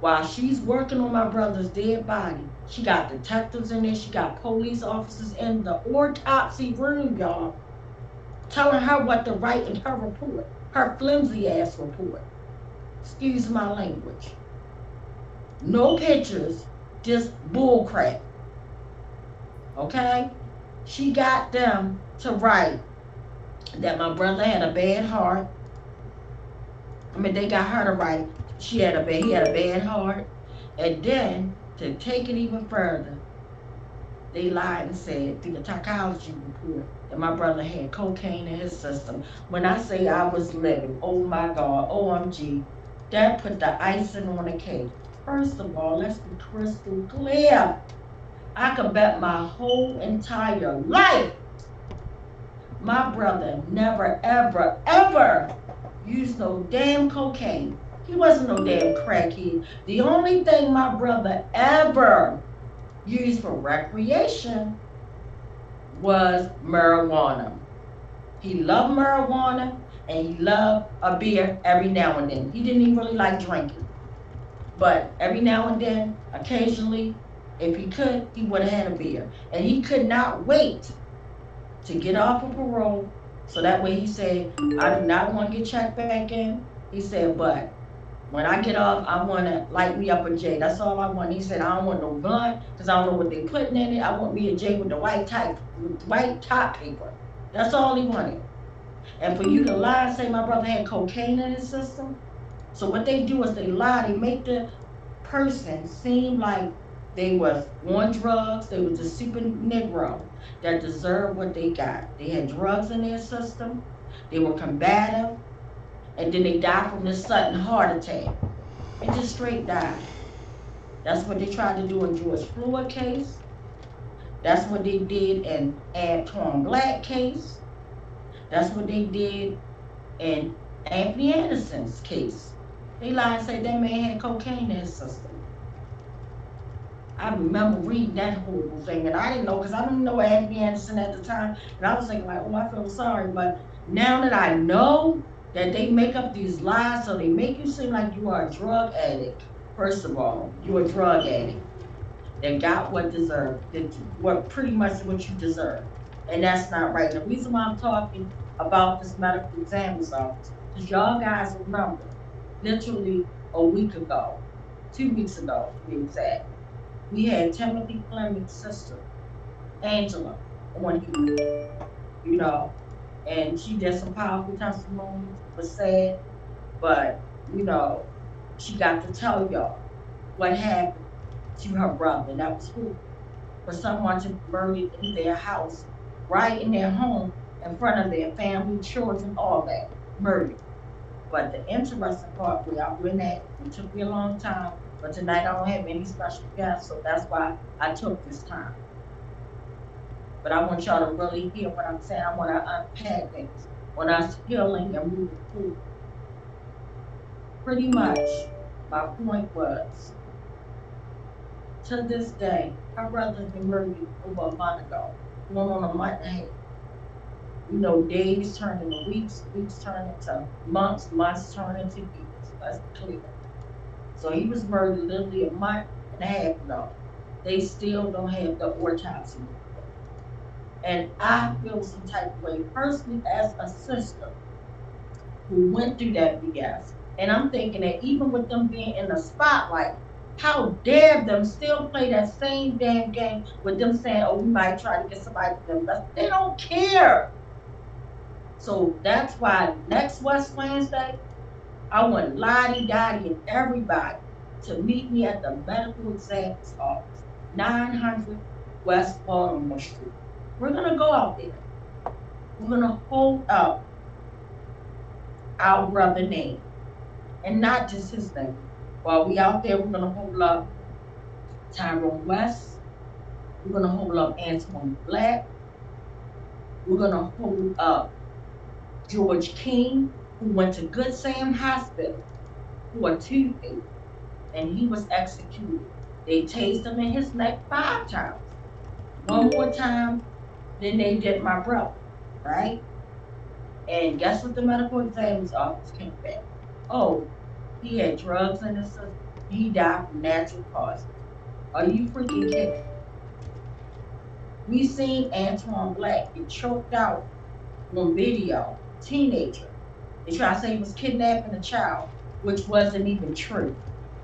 While she's working on my brother's dead body, she got detectives in there, she got police officers in the autopsy room, y'all, telling her what to write in her report, her flimsy ass report. Excuse my language. No pictures, just bull crap. Okay? She got them to write that my brother had a bad heart. I mean, they got her to write he had a bad heart. And then, to take it even further, they lied and said through the toxicology report that my brother had cocaine in his system. When I say I was living, oh my God, OMG, that put the icing on the cake. First of all, let's be crystal clear. I could bet my whole entire life my brother never, ever, ever used no damn cocaine. He wasn't no damn crackhead. The only thing my brother ever used for recreation was marijuana. He loved marijuana and he loved a beer every now and then. He didn't even really like drinking. But every now and then, occasionally, if he could, he would have had a beer. And he could not wait to get off of parole. So that way he said, I do not want to get checked back in. He said, but when I get off, I want to light me up a J. That's all I want. He said, I don't want no blunt because I don't know what they're putting in it. I want me a J with the white top paper. That's all he wanted. And for you to lie and say my brother had cocaine in his system, so what they do is they lie. They make the person seem like they was on drugs. They was a super Negro that deserved what they got. They had drugs in their system. They were combative. And then they died from this sudden heart attack. They just straight died. That's what they tried to do in George Floyd case. That's what they did in Antoine Black case. That's what they did in Anthony Anderson's case. They lied and said that man had cocaine in his system. I remember reading that horrible thing, and I didn't know, because I didn't know Anthony Anderson at the time, and I was thinking like, oh, I feel sorry, but now that I know that they make up these lies, so they make you seem like you are a drug addict. First of all, you're a drug addict that got what deserved, what pretty much what you deserve, and that's not right. The reason why I'm talking about this medical examiner's office, because y'all guys remember, literally a week ago, 2 weeks ago, to be exact, we had Timothy Fleming's sister, Angela, on here, you know, and she did some powerful testimonies, was sad, but, you know, she got to tell y'all what happened to her brother, and that was who? For someone to murder in their house, right in their home, in front of their family, children, all that, murdered. But the interesting part, where I'm doing that, it took me a long time, but tonight I don't have any special guests, so that's why I took this time. But I want y'all to really hear what I'm saying. I want to unpack things. When I was healing and moving forward. Pretty much, my point was, to this day, my brother's been murdered over a month ago, going on a month and a half. You know, days turn into weeks, weeks turn into months, months turn into years. Let's be clear. So he was murdered literally a month and a half ago. They still don't have the autopsy report. And I feel some type of way, personally as a sister, who went through that BS. And I'm thinking that even with them being in the spotlight, how dare them still play that same damn game with them saying, oh, we might try to get somebody to them. They don't care. So that's why next West Wednesday, I want Lottie, Dottie, and everybody to meet me at the medical examiner's office, 900 West Baltimore Street. We're gonna go out there. We're gonna hold up our brother name, and not just his name. While we out there, we're gonna hold up Tyrone West. We're gonna hold up Antoine Black. We're gonna hold up George King, who went to Good Sam Hospital for a toothache, and he was executed. They tased him in his neck 5 times. One more time than they did my brother, right? And guess what the medical examiner's office came back? Oh, he had drugs in his system. He died from natural causes. Are you freaking kidding? We seen Antoine Black get choked out on video, teenager. They try to say he was kidnapping a child, which wasn't even true.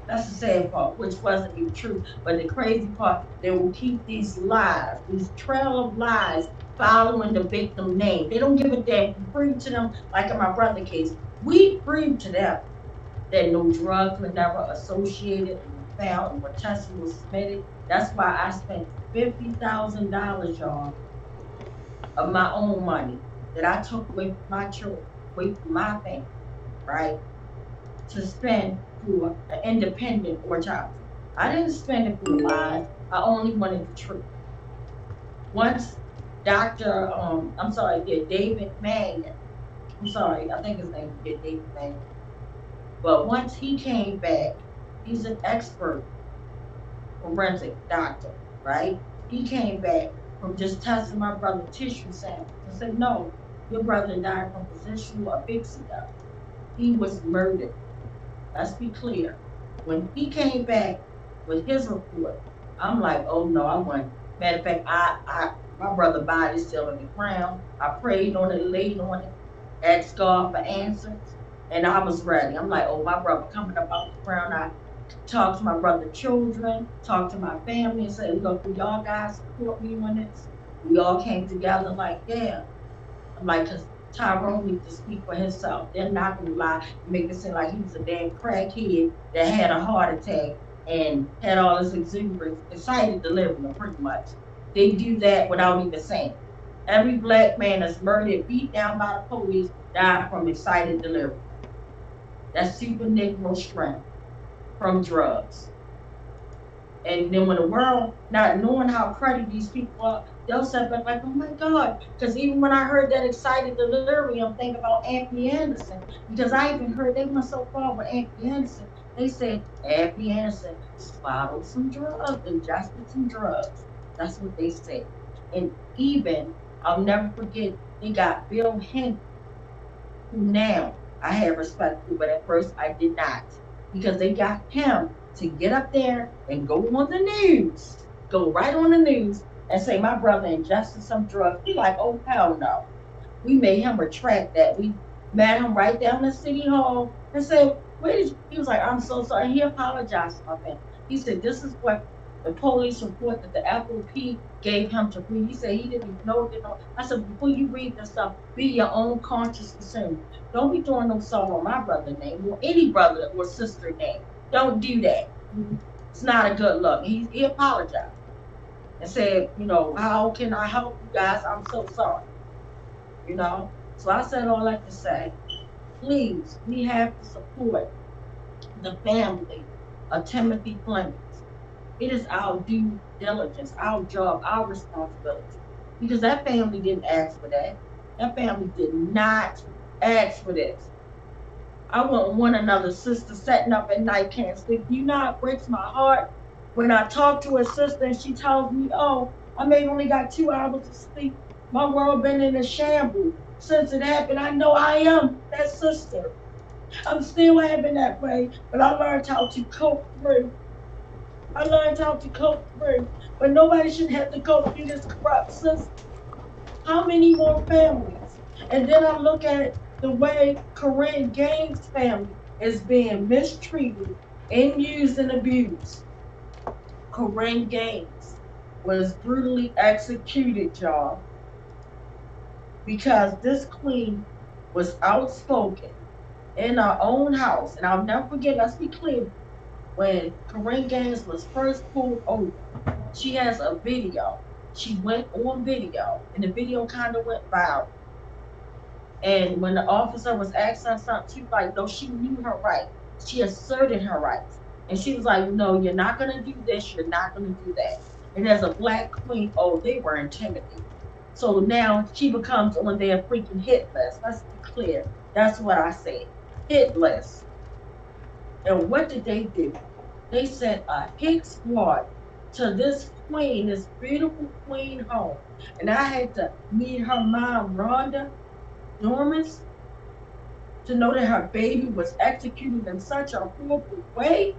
That's the sad part, which wasn't even true. But the crazy part, they will keep these lies, these trail of lies, following the victim name. They don't give a damn. We prove to them, like in my brother case, we prove to them that no drugs were never associated and found and when testing was submitted. That's why I spent $50,000, y'all, of my own money that I took away from my children, away from my family, right? To spend for an independent autopsy. I didn't spend it for lies. I only wanted the truth. Once David Mannion, I think his name is David Mannion. But once he came back, he's an expert forensic doctor, right? He came back from just testing my brother's tissue samples and said, no, your brother died from positional asphyxia. He was murdered. Let's be clear. When he came back with his report, I'm like, oh no, I want. Matter of fact, my brother's body's still in the ground. I prayed on it, laid on it, asked God for answers, and I was ready. I'm like, oh, my brother coming up out the ground. I talked to my brother's children, talked to my family, and said, look, will y'all guys support me on this? We all came together like, yeah. I'm like, because Tyrone needs to speak for himself. They're not gonna lie and make it seem like he was a damn crackhead that had a heart attack and had all this exuberance, excited delirium, pretty much. They do that without even saying. Every black man that's murdered, beat down by the police, died from excited delirium. That's super Negro strength from drugs. And then when the world, not knowing how cruddy these people are, they'll say back like, oh my God. Because even when I heard that excited delirium thing about Anthony Anderson, because I even heard they went so far with Anthony Anderson, they said Anthony Anderson swallowed some drugs, ingested some drugs. That's what they said. And even, I'll never forget, they got Bill Henry, who now I have respect for, but at first I did not. Because they got him to get up there and go on the news, go right on the news and say my brother ingested some drugs. He like, oh hell no. We made him retract that. We met him right down the city hall and said, where did you? He was like, I'm so sorry. He apologized to my family. He said, this is what the police report that the FOP gave him to read. He said he didn't even know. I said, before you read this stuff, be your own conscious consumer. Don't be throwing no salt on my brother's name or any brother or sister name. Don't do that. It's not a good look. He apologized and said, how can I help you guys? I'm so sorry. So I said all that to say, please, we have to support the family of Timothy Fleming. It is our due diligence, our job, our responsibility. Because that family didn't ask for that. That family did not ask for this. I wouldn't want another sister setting up at night can't sleep. You know it breaks my heart when I talk to a sister and she tells me, oh, I may only got 2 hours of sleep. My world been in a shambles since it happened. I know I am that sister. I'm still having that way, but I learned how to cope through. But nobody should have to go through this corrupt system. How many more families? And then I look at the way Corinne Gaines' family is being mistreated and used and abused. Corinne Gaines was brutally executed, y'all, because this queen was outspoken in our own house. And I'll never forget, let's be clear, when Corinne Gaines was first pulled over, she has a video. She went on video, and the video kind of went viral. And when the officer was asking her something, she was like, no, she knew her right. She asserted her rights. And she was like, no, you're not going to do this. You're not going to do that. And as a black queen, oh, they were intimidated. So now she becomes on their freaking hit list. Let's be clear. That's what I said. Hit list. And what did they do? They sent a hit squad to this queen, this beautiful queen home. And I had to meet her mom, Rhonda Dormans, to know that her baby was executed in such a horrible way.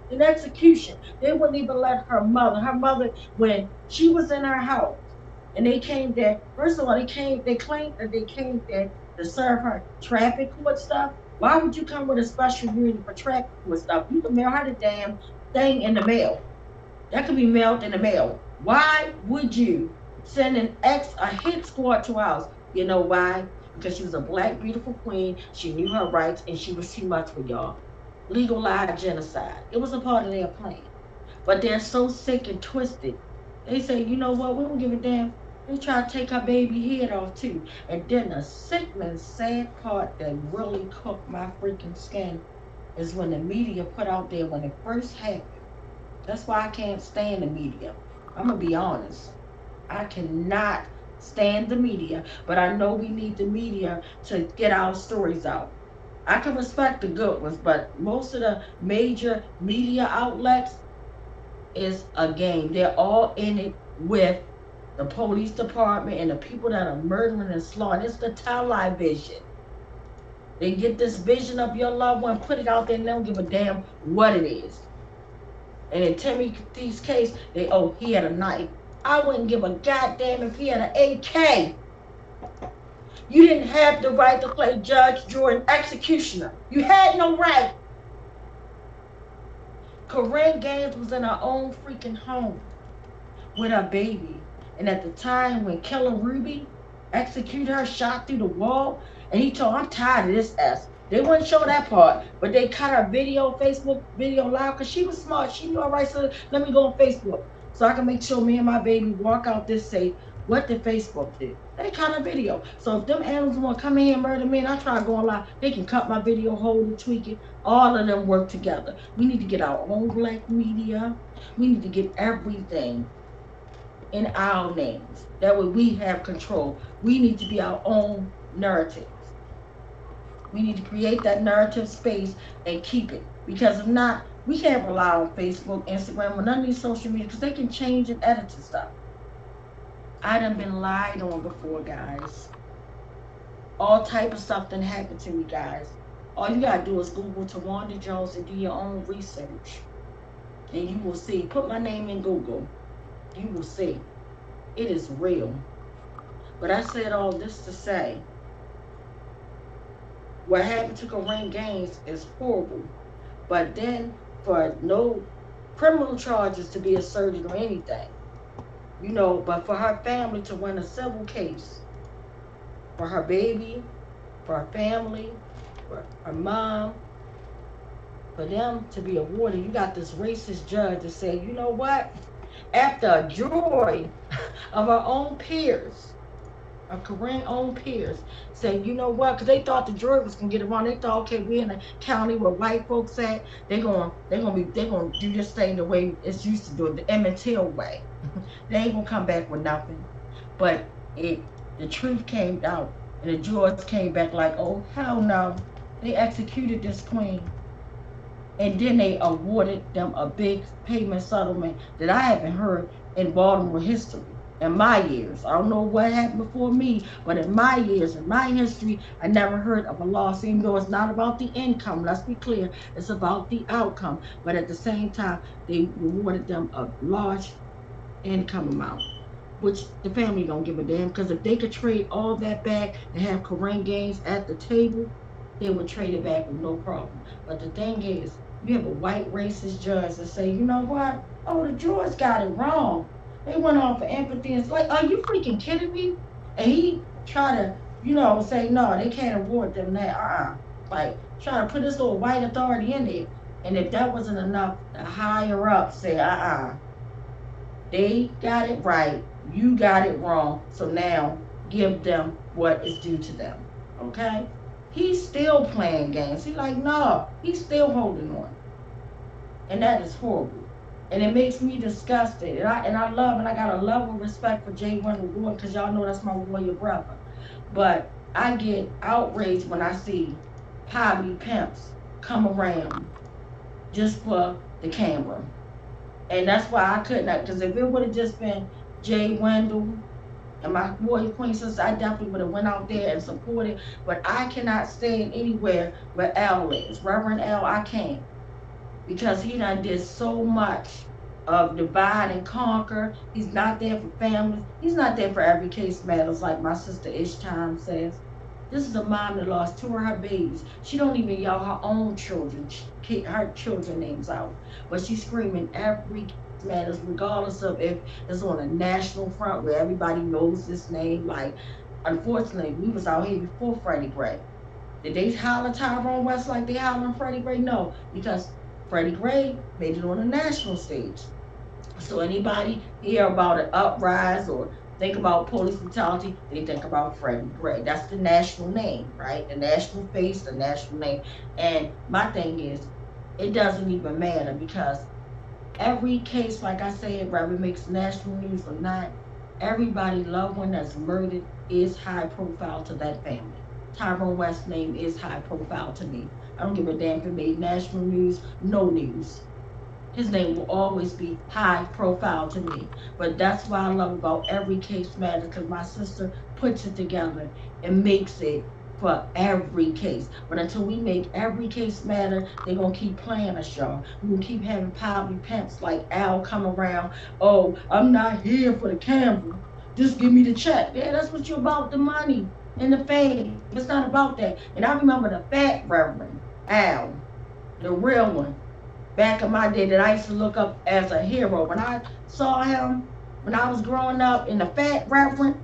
An execution. They wouldn't even let her mother, when she was in her house, and they came there, first of all, they claimed that they came there to serve her traffic court stuff. Why would you come with a special unit for traffic court stuff? You can mail her the damn thing in the mail. That could be mailed in the mail. Why would you send a hit squad to our house? You know why? Because she was a black, beautiful queen. She knew her rights, and she was too much for y'all. Legalized genocide. It was a part of their plan. But they're so sick and twisted. They say, you know what? We don't give a damn. They try to take her baby head off too. And then the sickening, sad part that really cooked my freaking skin is when the media put out there when it first happened. That's why I can't stand the media. I'm going to be honest. I cannot stand the media, but I know we need the media to get our stories out. I can respect the good ones, but most of the major media outlets is a game. They're all in it with the police department and the people that are murdering and slaughtering. It's the television. They get this vision of your loved one, put it out there, and they don't give a damn what it is. And in Timothy's case, he had a knife. I wouldn't give a goddamn if he had an AK. You didn't have the right to play judge, jury, and executioner. You had no right. Corinne Gaines was in her own freaking home with her baby. And at the time when Killer Ruby executed her, shot through the wall, and he told her, I'm tired of this ass. They wouldn't show that part, but they cut her video, Facebook video live, because she was smart. She knew, all right, so let me go on Facebook so I can make sure me and my baby walk out this safe. What did Facebook do? They cut a video. So if them animals want to come in here and murder me and I try to go live, they can cut my video, hold it, tweak it. All of them work together. We need to get our own black media. We need to get everything in our names. That way we have control. We need to be our own narratives. We need to create that narrative space and keep it. Because if not, we can't rely on Facebook, Instagram, or none of these social media because they can change and edit and stuff. I done been lied on before, guys. All type of stuff done happened to me, guys. All you gotta do is Google Tawanda Jones and do your own research. And you will see. Put my name in Google. You will see. It is real. But I said all this to say, what happened to Corinne Gaines is horrible. But then for no criminal charges to be asserted or anything, you know, but for her family to win a civil case, for her baby, for her family, for her mom, for them to be awarded, you got this racist judge to say, you know what? After a jury of her own peers, of Corinne's own peers, say, you know what? Because they thought the jury was gonna get it wrong. They thought, okay, we're in a county where white folks at. They're gonna do this thing the way it's used to do it, the Emmett Till way. They ain't gonna come back with nothing. But the truth came out, and the jurors came back like, oh hell no, they executed this queen. And then they awarded them a big payment settlement that I haven't heard in Baltimore history. In my years, I don't know what happened before me, but in my years, in my history, I never heard of a loss, even though it's not about the income. Let's be clear, it's about the outcome. But at the same time, they rewarded them a large income amount. which the family don't give a damn, because if they could trade all that back and have Kareem Gaines at the table, they would trade it back with no problem. But the thing is, you have a white racist judge that say, you know what? Oh, the jurors got it wrong. They went on for empathy. It's like, are you freaking kidding me? And he try to, say, no, they can't award them that. Like, try to put this little white authority in there. And if that wasn't enough, the higher up say, they got it right, you got it wrong, so now give them what is due to them, okay? He's still playing games. He's like, no, he's still holding on. And that is horrible. And it makes me disgusted. And I got a level of respect for J. Wendell Gordon, because y'all know that's my warrior brother. But I get outraged when I see poverty pimps come around just for the camera. And that's why I couldn't, because if it would have just been Jay Wendell and my warrior queen sister, I definitely would have went out there and supported. But I cannot stand anywhere where Al is. Reverend Al, I can't. Because he done did so much of divide and conquer. He's not there for families. He's not there for every case matters, like my sister Ishtam says. This is a mom that lost 2 of her babies. She don't even yell her own children, her children names out. But she's screaming every case matters, regardless of if it's on a national front where everybody knows this name. Like, unfortunately, we was out here before Freddie Gray. Did they holler Tyrone West like they hollering Freddie Gray? No, because Freddie Gray made it on a national stage. So anybody hear about an uprising or think about police brutality, they think about Freddie Gray. That's the national name, right? The national face, the national name. And my thing is, it doesn't even matter, because every case, like I said, whether it makes national news or not, everybody loved one that's murdered is high profile to that family. Tyrone West's name is high profile to me. I don't give a damn if it made national news, no news. His name will always be high profile to me. But that's what I love about every case matter, because my sister puts it together and makes it for every case. But until we make every case matter, they're going to keep playing us, y'all. We're going to keep having poverty pimps like Al come around. Oh, I'm not here for the camera. Just give me the check. Yeah, that's what you're about, the money and the fame. It's not about that. And I remember the fat Reverend Al, the real one, back in my day, that I used to look up as a hero. When I saw him, when I was growing up, in the fat Reverend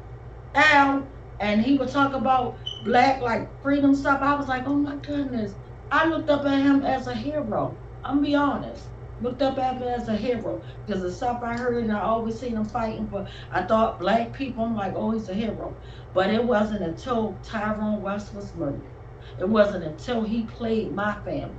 Al, and he would talk about black, like, freedom stuff, I was like, oh my goodness. I looked up at him as a hero. I'm gonna be honest. Looked up at him as a hero, because the stuff I heard and I always seen him fighting for, I thought black people, I'm like, oh, he's a hero. But it wasn't until Tyrone West was murdered. It wasn't until he played my family.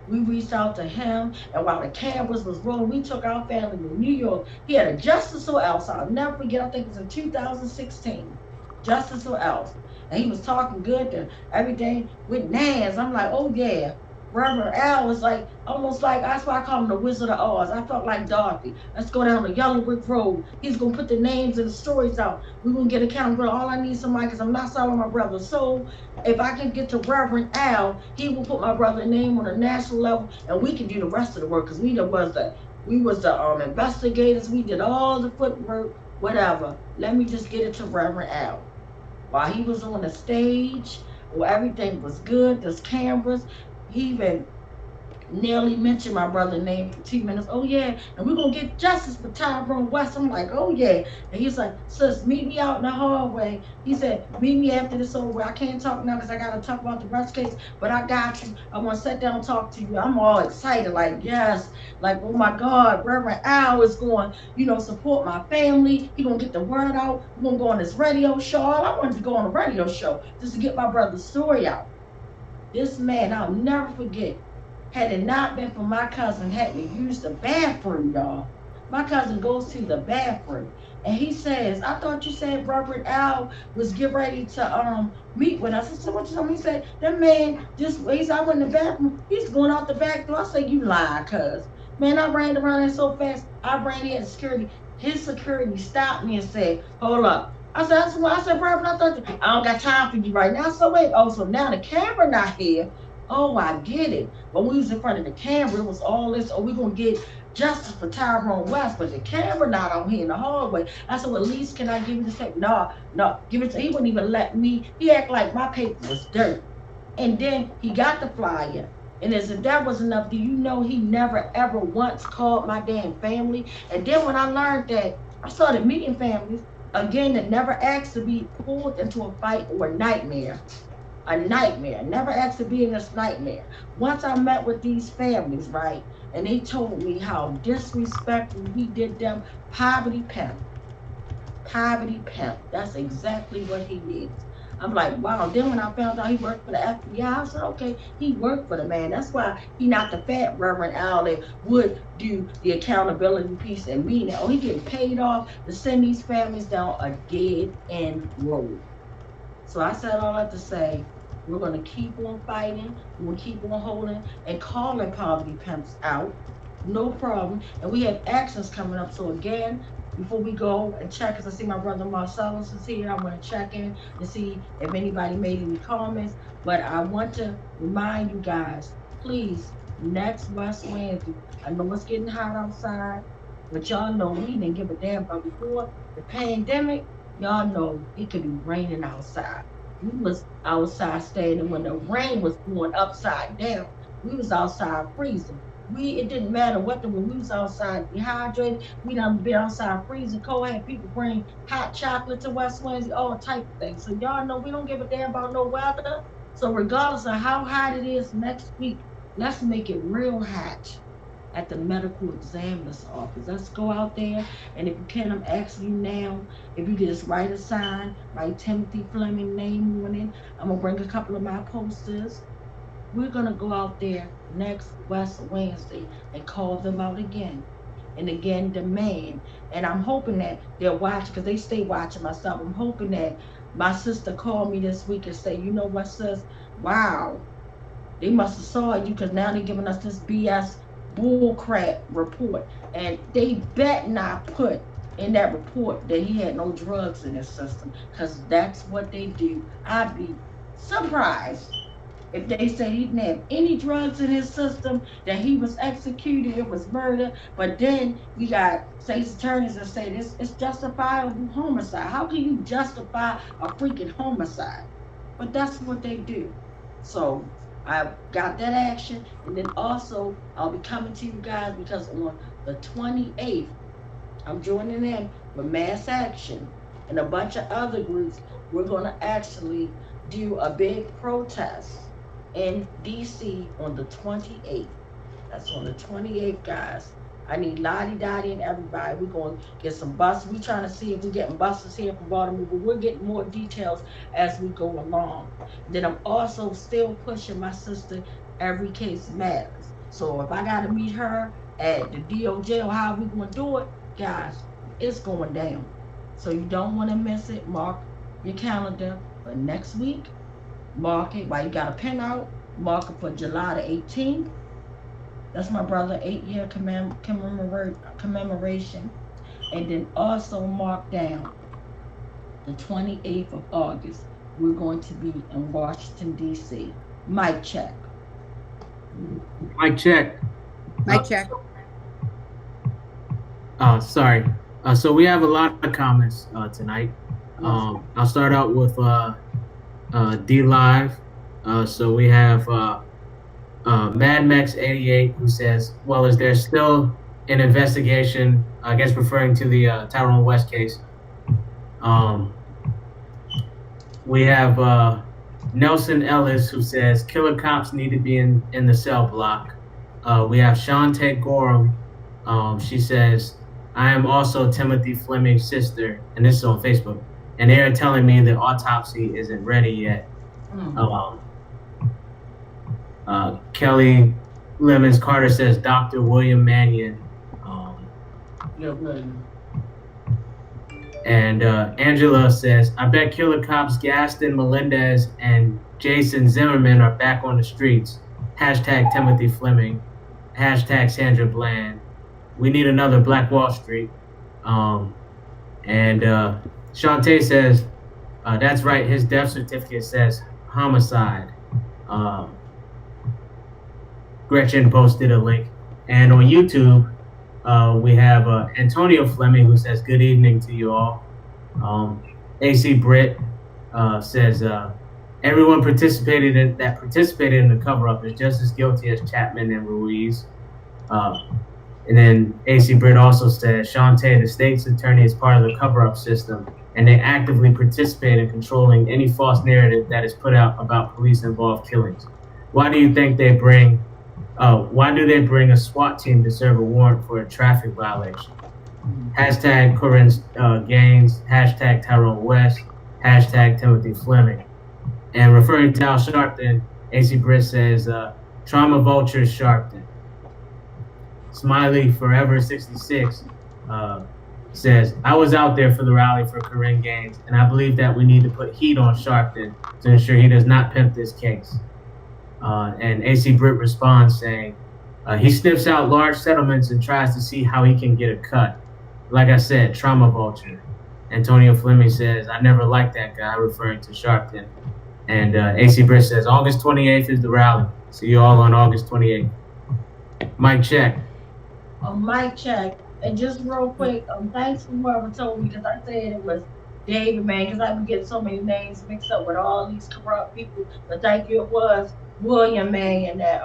We reached out to him, and while the cameras was rolling, we took our family to New York. He had a Justice or Else. I'll never forget, I think it was in 2016. Justice or Else. And he was talking good to everything with Nans. I'm like, oh yeah. Reverend Al was like, almost like, that's why I call him the Wizard of Oz. I felt like Dorothy. Let's go down the Yellow Brick Road. He's going to put the names and the stories out. We're going to get accountable. All I need is somebody, because I'm not selling my brother's soul. If I can get to Reverend Al, he will put my brother's name on a national level, and we can do the rest of the work, because we was the investigators. We did all the footwork, whatever. Let me just get it to Reverend Al. While he was on the stage, where everything was good, there's cameras, he even nearly mentioned my brother's name for 2 minutes. Oh yeah, and we're gonna get justice for Tyrone West. I'm like, oh yeah. And he's like, sis, meet me out in the hallway. He said, meet me after this over. I can't talk now because I gotta talk about the rest case, but I got you. I wanna sit down and talk to you. I'm all excited, like, yes, like, oh my God, Reverend Al is going, support my family. He gonna get the word out. We're gonna go on this radio show. All I wanted to go on a radio show just to get my brother's story out. This man, I'll never forget, had it not been for my cousin had to use the bathroom, y'all. My cousin goes to the bathroom, and he says, I thought you said Reverend Al was getting ready to meet with us. I said, what you told me? He said, that man just, I went in the bathroom, he's going out the back door. I said, you lying, cuz. Man, I ran around there so fast, I ran in security. His security stopped me and said, hold up. I said, that's why I said, Reverend, I don't got time for you right now. So wait, so now the camera not here. Oh, I get it. But when we was in front of the camera, it was all this, we're going to get justice for Tyrone West, but the camera not on here in the hallway. I said, well, at least can I give you the paper? No, give it to, he wouldn't even let me. He acted like my paper was dirt. And then he got the flyer. And as if that was enough, do you know he never ever once called my damn family? And then when I learned that, I started meeting families, again, that never asked to be pulled into a fight or a nightmare. A nightmare, never asked to be in this nightmare. Once I met with these families, right, and they told me how disrespectful we did them, poverty pimp. Poverty pimp, that's exactly what he is. I'm like, wow. Then when I found out he worked for the FBI, I said, okay, he worked for the man. That's why he not the fat Reverend Al that would do the accountability piece and me now. He getting paid off to send these families down a dead end road. So I said all that to say, we're gonna keep on fighting, we're gonna keep on holding and calling poverty pimps out. No problem. And we have actions coming up. So again, before we go and check, because I see my brother Marcellus is here, I'm going to check in to see if anybody made any comments. But I want to remind you guys, please, next West Wednesday, I know it's getting hot outside, but y'all know we didn't give a damn about before the pandemic. Y'all know it could be raining outside. We was outside standing when the rain was going upside down. We was outside freezing. It didn't matter what when we was outside dehydrated, we done been outside freezing cold, had people bring hot chocolate to West Wednesday, all type of things. So y'all know we don't give a damn about no weather. So regardless of how hot it is next week, let's make it real hot at the medical examiner's office. Let's go out there, and if you can, I'm asking you now, if you just write a sign, write Timothy Fleming name on it. I'm gonna bring a couple of my posters. We're gonna go out there next West Wednesday and call them out again and again demand. And I'm hoping that they'll watch, because they stay watching my stuff. I'm hoping that my sister called me this week and say, you know what, sis, wow, they must have saw you, because now they're giving us this BS bullcrap report. And they bet not put in that report that he had no drugs in his system, because that's what they do. I'd be surprised if they said he didn't have any drugs in his system, that he was executed, it was murder. But then we got state's attorneys that say it's justifiable homicide. How can you justify a freaking homicide? But that's what they do. So I got that action, and then also I'll be coming to you guys, because on the 28th, I'm joining in with Mass Action and a bunch of other groups. We're gonna actually do a big protest in DC on the 28th. That's on the 28th, guys. I need Lottie Dottie and everybody. We're going to get some buses. We're trying to see if we're getting buses here from Baltimore, but we're getting more details as we go along. Then I'm also still pushing my sister, Every Case Matters. So if I got to meet her at the DOJ or how we going to do it, guys, it's going down. So you don't want to miss it. Mark your calendar for next week. Mark it while you got a pen out. Mark it for July the 18th. That's my brother 8-year commemoration. And then also mark down the 28th of August. We're going to be in Washington, D.C. Mic check. Mic check. Mic check. Sorry. So we have a lot of comments tonight. I'll start out with D Live. So we have Mad Max 88, who says, well, is there still an investigation, I guess referring to the Tyrone West case? We have Nelson Ellis, who says killer cops need to be in the cell block. We have Shantae Gorham. She says, I am also Timothy Fleming's sister, and this is on Facebook. And they are telling me the autopsy isn't ready yet. Kelly Lemons Carter says Dr. William Mannion. And Angela says, I bet killer cops Gaston Melendez and Jason Zimmerman are back on the streets. Hashtag Timothy Fleming. Hashtag Sandra Bland. We need another Black Wall Street. And Shantae says, that's right, his death certificate says homicide. Gretchen posted a link. And on YouTube, We have Antonio Fleming, who says good evening to you all. AC Britt says everyone participated in the cover-up is just as guilty as Chapman and Ruiz. And then AC Britt also says Shantae, the state's attorney, is part of the cover-up system, and they actively participate in controlling any false narrative that is put out about police-involved killings. Why do you think they bring? Why do they bring a SWAT team to serve a warrant for a traffic violation? Hashtag Corinne Gaines, hashtag Tyrone West, hashtag Timothy Fleming. And referring to Al Sharpton, AC Britt says, trauma vultures Sharpton. Smiley Forever 66 says, I was out there for the rally for Corinne Gaines, and I believe that we need to put heat on Sharpton to ensure he does not pimp this case. And AC Britt responds saying, he sniffs out large settlements and tries to see how he can get a cut. Like I said, trauma vulture. Antonio Fleming says, I never liked that guy, referring to Sharpton. And AC Britt says, August 28th is the rally. See you all on August 28th. Mic check. Mic check. And just real quick, thanks for whoever told me, because I said it was David, man, because I've been getting so many names mixed up with all these corrupt people. But thank you, it was William May and that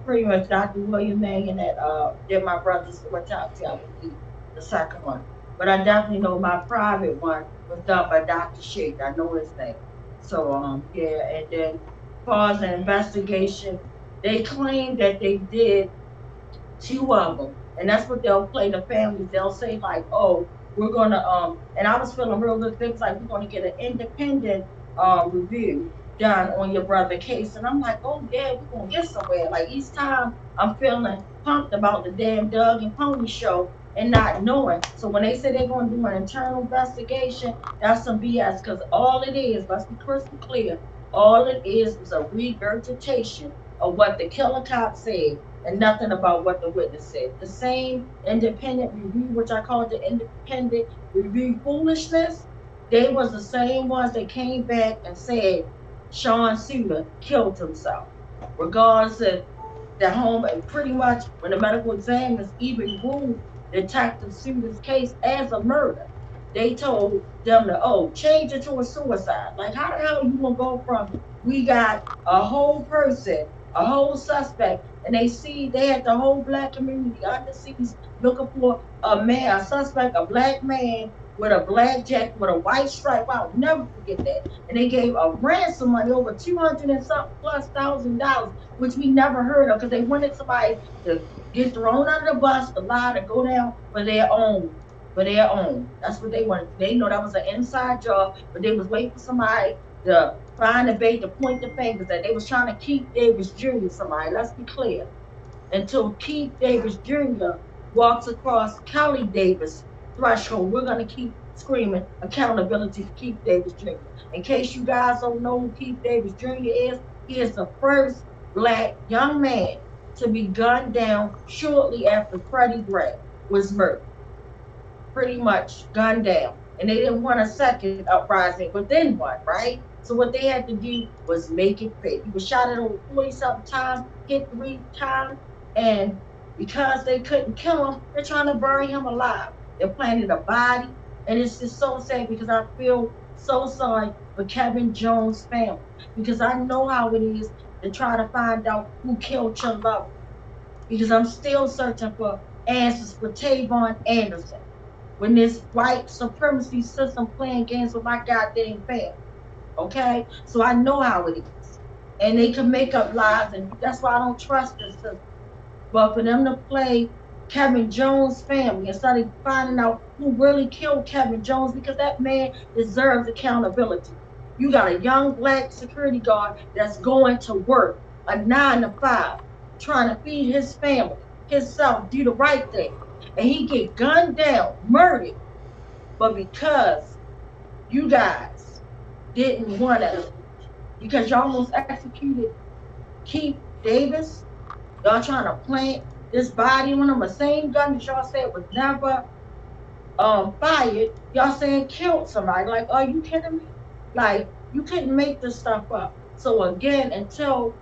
pretty much Dr. William May and that did my brother's autopsy. I would be the second one. But I definitely know my private one was done by Dr. Sheik. I know his name. So yeah, and then as far as the investigation, they claim that they did 2 of them. And that's what they'll play the families. They'll say like, oh, we're gonna and I was feeling real good things like we're gonna get an independent review done on your brother case. And I'm like, oh yeah, we're gonna get somewhere. Like each time I'm feeling pumped about the damn Doug and Pony show and not knowing. So when they say they're gonna do an internal investigation, that's some BS, because all it is, let's be crystal clear, all it is a regurgitation of what the killer cop said and nothing about what the witness said. The same independent review, which I call the independent review foolishness, they was the same ones that came back and said Sean Suter killed himself. Regardless of the home, and pretty much when the medical examiners even ruled Detective Suter's case as a murder, they told them to, change it to a suicide. Like how the hell you gonna go from, we got a whole person, a whole suspect, and they had the whole black community under siege looking for a suspect, a black man with a black jacket with a white stripe. I'll never forget that. And they gave a ransom money over $200 and something plus $1,000, which we never heard of, because they wanted somebody to get thrown under the bus, to lie, to go down for their own. That's what they wanted. They know that was an inside job, but they was waiting for somebody to find a bait to point the fingers that they was trying to keep Davis Jr. somebody. Let's be clear. Until Keith Davis Jr. walks across Kelly Davis' threshold, we're gonna keep screaming accountability for Keith Davis Jr. In case you guys don't know who Keith Davis Jr. is, he is the first black young man to be gunned down shortly after Freddie Gray was murdered. Pretty much gunned down. And they didn't want a second uprising within one, right? So what they had to do was make it fit. He was shot at over 40-something times, hit 3 times, and because they couldn't kill him, they're trying to bury him alive. They're planting a body, and it's just so sad because I feel so sorry for Kevin Jones' family, because I know how it is to try to find out who killed your lover. Because I'm still searching for answers for Tavon Anderson when this white supremacy system playing games with my goddamn family. Okay? So I know how it is. And they can make up lies, and that's why I don't trust this system. But for them to play Kevin Jones' family instead of finding out who really killed Kevin Jones, because that man deserves accountability. You got a young black security guard that's going to work a 9 to 5, trying to feed his family, himself, do the right thing. And he get gunned down, murdered. But because you guys didn't want to, because y'all almost executed Keith Davis, y'all trying to plant this body on him, the same gun that y'all said was never fired, y'all saying killed somebody. Like, are you kidding me? Like, you couldn't make this stuff up. So again, until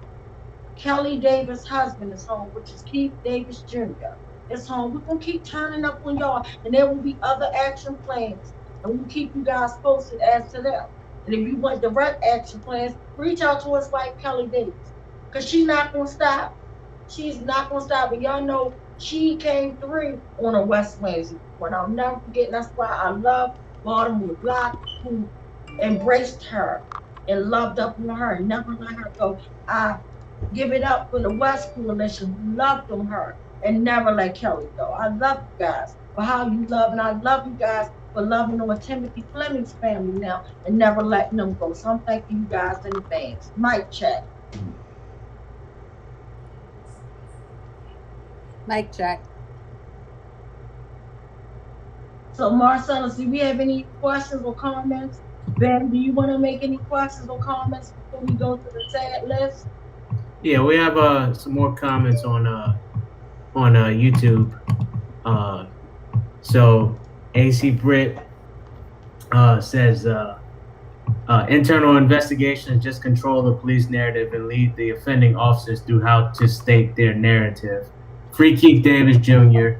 Kelly Davis' husband is home, which is Keith Davis Jr., It's home. We're gonna keep turning up on y'all, and there will be other action plans, and we'll keep you guys posted as to them. And if you want direct action plans, reach out to us like Kelly Davis, cause she's not gonna stop. She's not gonna stop. And y'all know she came through on a West Wednesday. When I'll never forget. That's why I love Baltimore Block, who embraced her and loved up on her and never let her go. I give it up for the West Coalition who loved on her and never let Kelly go. I love you guys for how you love, and I love you guys for loving on Timothy Fleming's family now and never letting them go. So I'm thanking you guys in advance. Mic check. Mic check. So Marcellus, do we have any questions or comments? Ben, do you want to make any questions or comments before we go to the sad list? Yeah, we have some more comments on YouTube. So AC Britt says internal investigations just control the police narrative and lead the offending officers through how to state their narrative. Free Keith Davis Jr.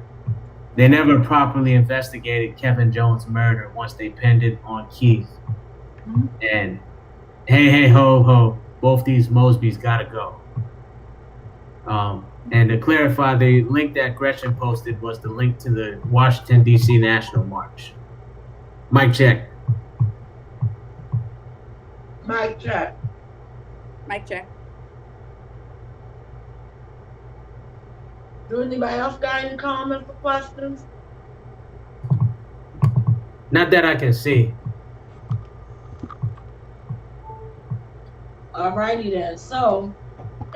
They never properly investigated Kevin Jones' murder once they pinned it on Keith. Mm-hmm. And hey ho ho, both these Mosbys gotta go. And to clarify, the link that Gretchen posted was the link to the Washington, D.C. National March. Mic check. Mic check. Mic check. Do anybody else got any comments or questions? Not that I can see. Alrighty then. So,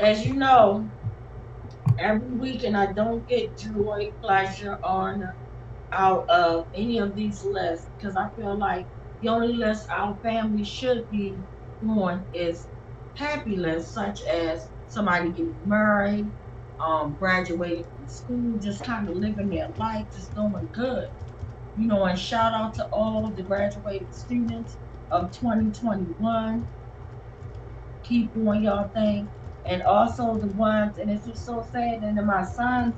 as you know, every weekend I don't get joy, pleasure, honor out of any of these lists because I feel like the only list our family should be on is happy lists, such as somebody getting married, graduating from school, just kind of living their life, just doing good. You know, and shout out to all of the graduating students of 2021. Keep doing y'all thing. And also the ones, and it's just so sad, and in my son's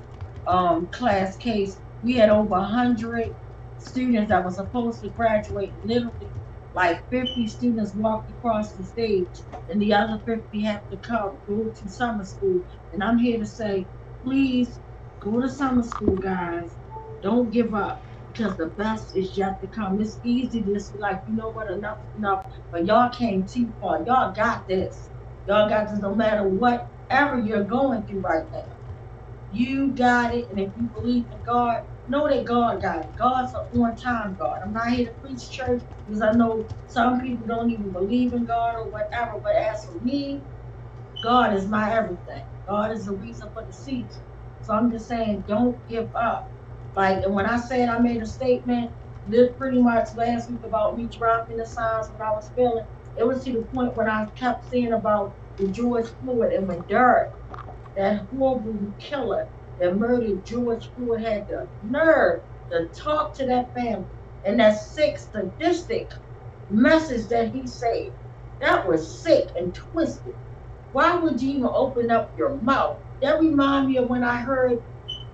class case, we had over 100 students that were supposed to graduate. Literally, like 50 students walked across the stage, and the other 50 have to go to summer school. And I'm here to say, please go to summer school, guys. Don't give up, because the best is yet to come. It's easy to just be like, you know what, enough is enough. But y'all came too far. Y'all got this. Y'all got this no matter whatever you're going through right now. You got it, and if you believe in God, know that God got it. God's an on-time God. I'm not here to preach church because I know some people don't even believe in God or whatever, but as for me, God is my everything. God is the reason for the season. So I'm just saying, don't give up. Like, and when I said I made a statement, this pretty much last week about me dropping the signs when I was feeling, it was to the point when I kept saying about the George Floyd and Madera, that horrible killer that murdered George Floyd, had the nerve to talk to that family and that sick, sadistic message that he said. That was sick and twisted. Why would you even open up your mouth? That reminded me of when I heard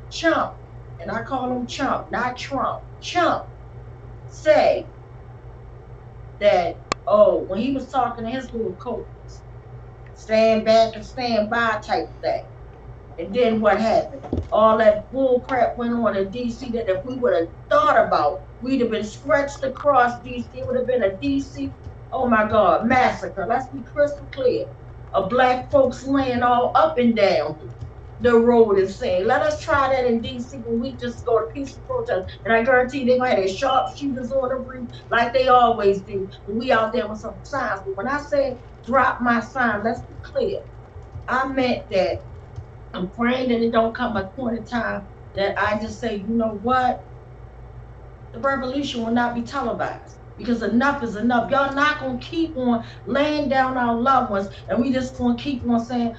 Chump, and I call him Chump, not Trump, Chump, say that, when he was talking to his little coaches, stand back and stand by type thing. And then what happened? All that bull crap went on in D.C. that if we would have thought about, we'd have been stretched across D.C. It would have been a D.C., oh my God, massacre. Let's be crystal clear. Of black folks laying all up and down the road and saying, let us try that in D.C. when we just go to peaceful protest. And I guarantee they're going to have their sharpshooters on the roof like they always do. And we out there with some signs. But when I say drop my sign, let's be clear. I meant that I'm praying that it don't come a point in time that I just say, you know what? The revolution will not be televised. Because enough is enough. Y'all not going to keep on laying down our loved ones, and we just going to keep on saying,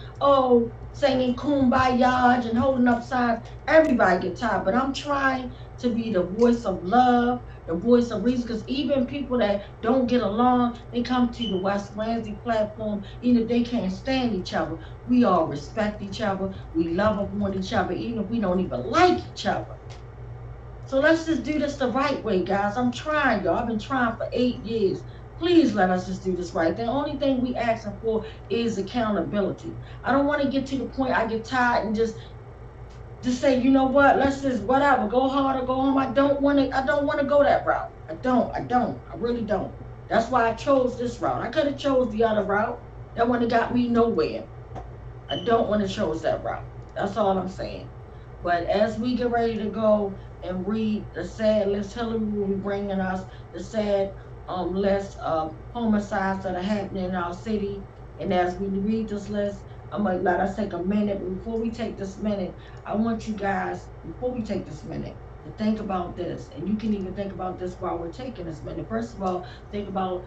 singing Kumbaya and holding up signs. Everybody get tired, but I'm trying to be the voice of love, the voice of reason, because even people that don't get along, they come to the West Wednesday platform, even if they can't stand each other. We all respect each other. We love upon each other, even if we don't even like each other. So let's just do this the right way, guys. I'm trying, y'all. I've been trying for 8 years. Please let us just do this right. The only thing we asking for is accountability. I don't want to get to the point I get tired and just say, you know what, let's just whatever, go hard or go home. I don't want to go that route. I really don't. That's why I chose this route. I could have chose the other route. That one got me nowhere. I don't want to choose that route. That's all I'm saying. But as we get ready to go and read the sad list, Hillary will be bringing us the sad list of homicides that are happening in our city. And as we read this list, I'm gonna let us take a minute. But before we take this minute, I want you guys, before we take this minute, to think about this. And you can even think about this while we're taking this minute. First of all, think about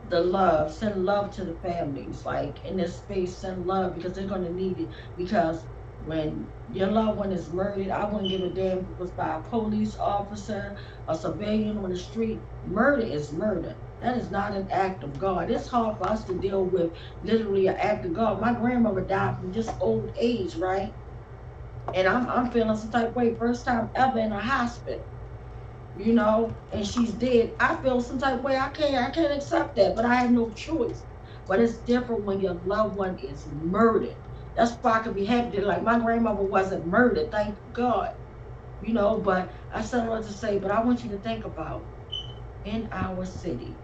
the love. Send love to the families. Like in this space, send love, because they're gonna need it. Because when your loved one is murdered, I wouldn't give a damn if it was by a police officer, a civilian on the street. Murder is murder. That is not an act of God. It's hard for us to deal with literally an act of God. My grandmother died from just old age, right? And I'm feeling some type of way. First time ever in a hospital, you know, and she's dead. I feel some type of way. I can't accept that, but I have no choice. But it's different when your loved one is murdered. That's why I could be happy that, like, my grandmother wasn't murdered, thank God. You know, but I said what to say, but I want you to think about, in our city,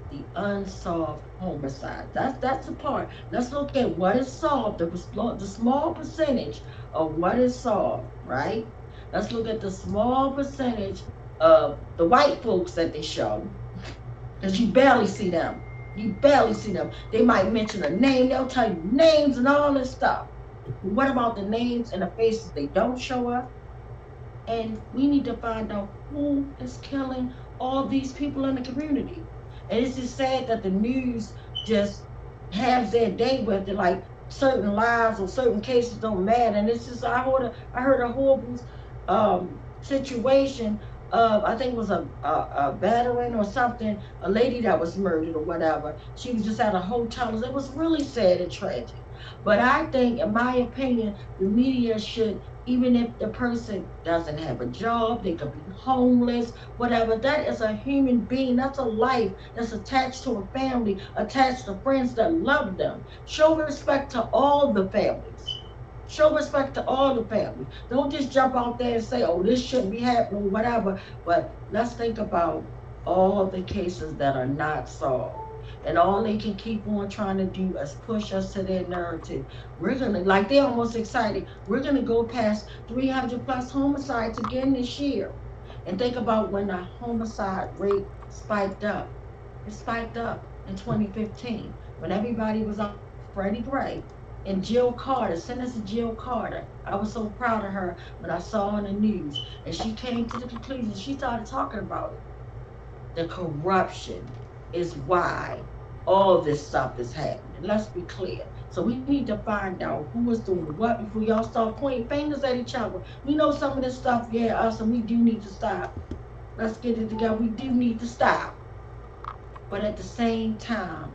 the unsolved homicide. That's the part. Let's look at what is solved, the small percentage of what is solved, right? Let's look at the small percentage of the white folks that they show, because you barely see them. You barely see them. They might mention a name. They'll tell you names and all this stuff. What about the names and the faces they don't show us? And we need to find out who is killing all these people in the community. And it's just sad that the news just has their day with it, like certain lives or certain cases don't matter. And it's just, I heard a horrible situation of, I think it was a veteran or something, a lady that was murdered or whatever. She was just at a hotel. It was really sad and tragic. But I think, in my opinion, the media should, even if the person doesn't have a job, they could be homeless, whatever, that is a human being. That's a life that's attached to a family, attached to friends that love them. Show respect to all the families. Show respect to all the families. Don't just jump out there and say, oh, this shouldn't be happening, whatever. But let's think about all the cases that are not solved. And all they can keep on trying to do is push us to their narrative. We're gonna, like, they're almost excited. We're gonna go past 300 plus homicides again this year. And think about when the homicide rate spiked up. It spiked up in 2015 when everybody was on Freddie Gray. And Jill Carter, Senator Jill Carter, I was so proud of her when I saw on the news. And she came to the conclusion, she started talking about it. The corruption is why all this stuff is happening. Let's be clear. So we need to find out who is doing what before y'all start pointing fingers at each other. We know some of this stuff, yeah, us, and we do need to stop. Let's get it together. We do need to stop. But at the same time,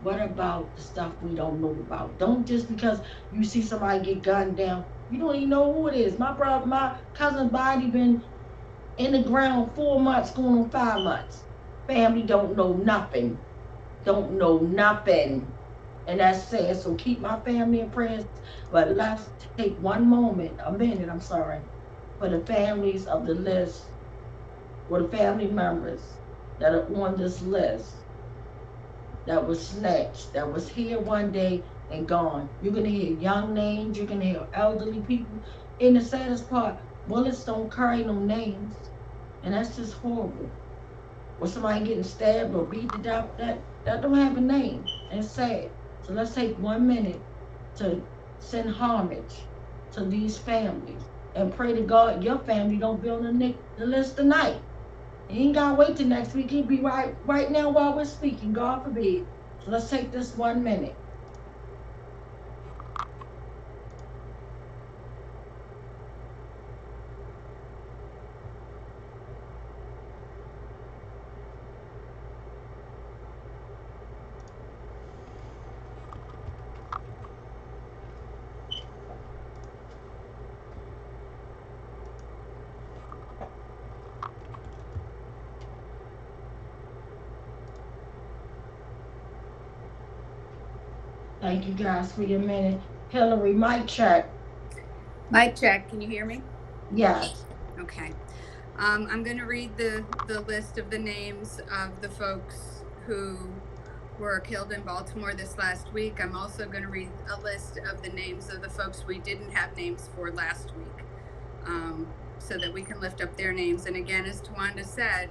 what about the stuff we don't know about? Don't just because you see somebody get gunned down, you don't even know who it is. My cousin's body been in the ground 4 months, going on 5 months. Family don't know nothing. Don't know nothing. And that's sad. So keep my family in prayers. But let's take a minute, for the families of the list, for the family members that are on this list, that was snatched, that was here one day and gone. You're gonna hear young names, you're gonna hear elderly people. And the saddest part, bullets don't carry no names. And that's just horrible. Or somebody getting stabbed or beat to death, that don't have a name. And it's sad. So let's take 1 minute to send homage to these families and pray to God your family don't be on the list tonight. You ain't gotta wait till next week. He'll be right now while we're speaking, God forbid. So let's take this 1 minute. Thank you guys for your minute. Hillary, mic check. Mic check. Can you hear me? Yes. Okay. I'm going to read the list of the names of the folks who were killed in Baltimore this last week. I'm also going to read a list of the names of the folks we didn't have names for last week, so that we can lift up their names. And again, as Tawanda said,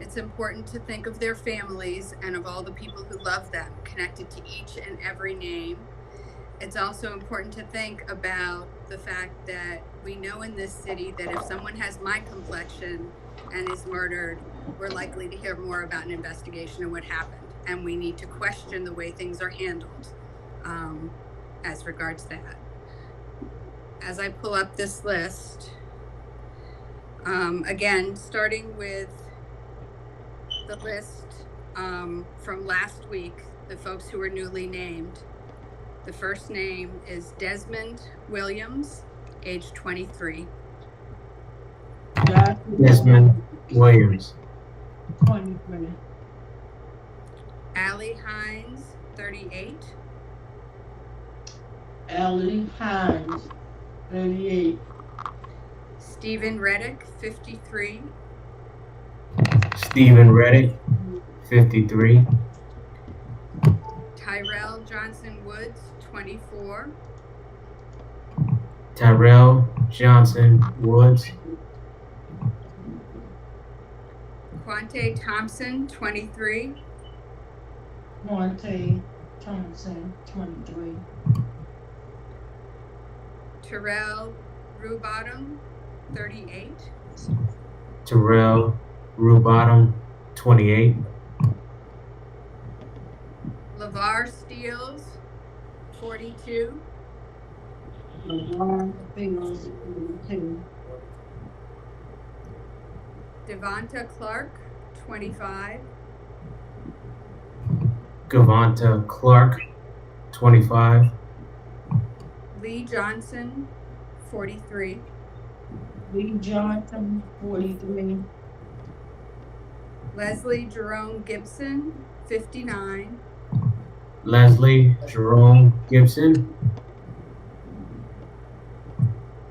it's important to think of their families and of all the people who love them, connected to each and every name. It's also important to think about the fact that we know in this city that if someone has my complexion and is murdered, we're likely to hear more about an investigation of what happened. And we need to question the way things are handled as regards that. As I pull up this list, again, starting with the list from last week, the folks who were newly named. The first name is Desmond Williams, age 23. Desmond Williams. 23. Allie Hines, 38. Ellie Hines, 38. Stephen Reddick, 53. Stephen Reddick, 53. Tyrell Johnson Woods, 24. Tyrell Johnson Woods. Quante Thompson, 23. Quante Thompson, 23. Terrell Rubottom, 38. Terrell Rubottom, 28. LeVar Steels, 42. LeVar Steels, 42. Devonta Clark, 25. Gavonta Clark, 25. Lee Johnson, 43. Lee Johnson, 43. Leslie Jerome Gibson, 59. Leslie Jerome Gibson.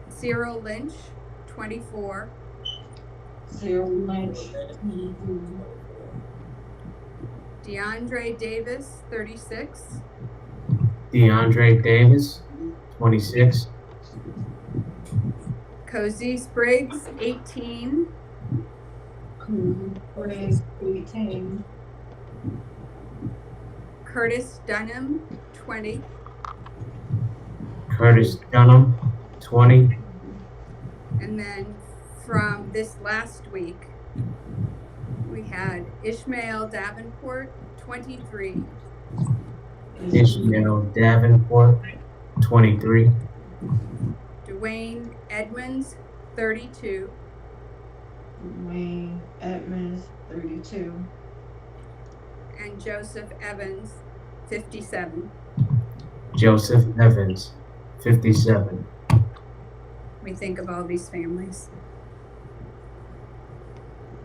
Cyril Lynch, 24. Cyril Lynch, 23. DeAndre Davis, 36. DeAndre Davis, 26. Cozy Spriggs, 18. Cozy Spriggs, 18. Curtis Dunham, 20. Curtis Dunham, 20. And then from this last week, we had Ishmael Davenport, 23. Ishmael Davenport, 23. Dwayne Edmonds, 32. Dwayne Edmonds, 32. And Joseph Evans, 57. Joseph Evans, 57. We think of all these families.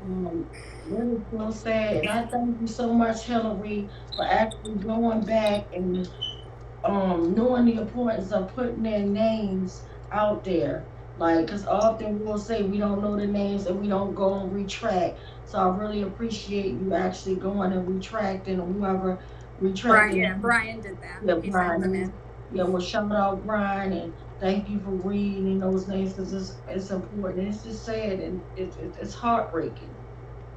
Really so sad, and I thank you so much, Hillary, for actually going back and knowing the importance of putting their names out there. Like, because often we'll say we don't know the names and we don't go and retract. So I really appreciate you actually going and retracting, or whoever retracting. Brian did that. Yeah, He Brian. sent them in. Yeah, well, shout out Brian, and thank you for reading those names, because it's important. It's just sad, and it's heartbreaking,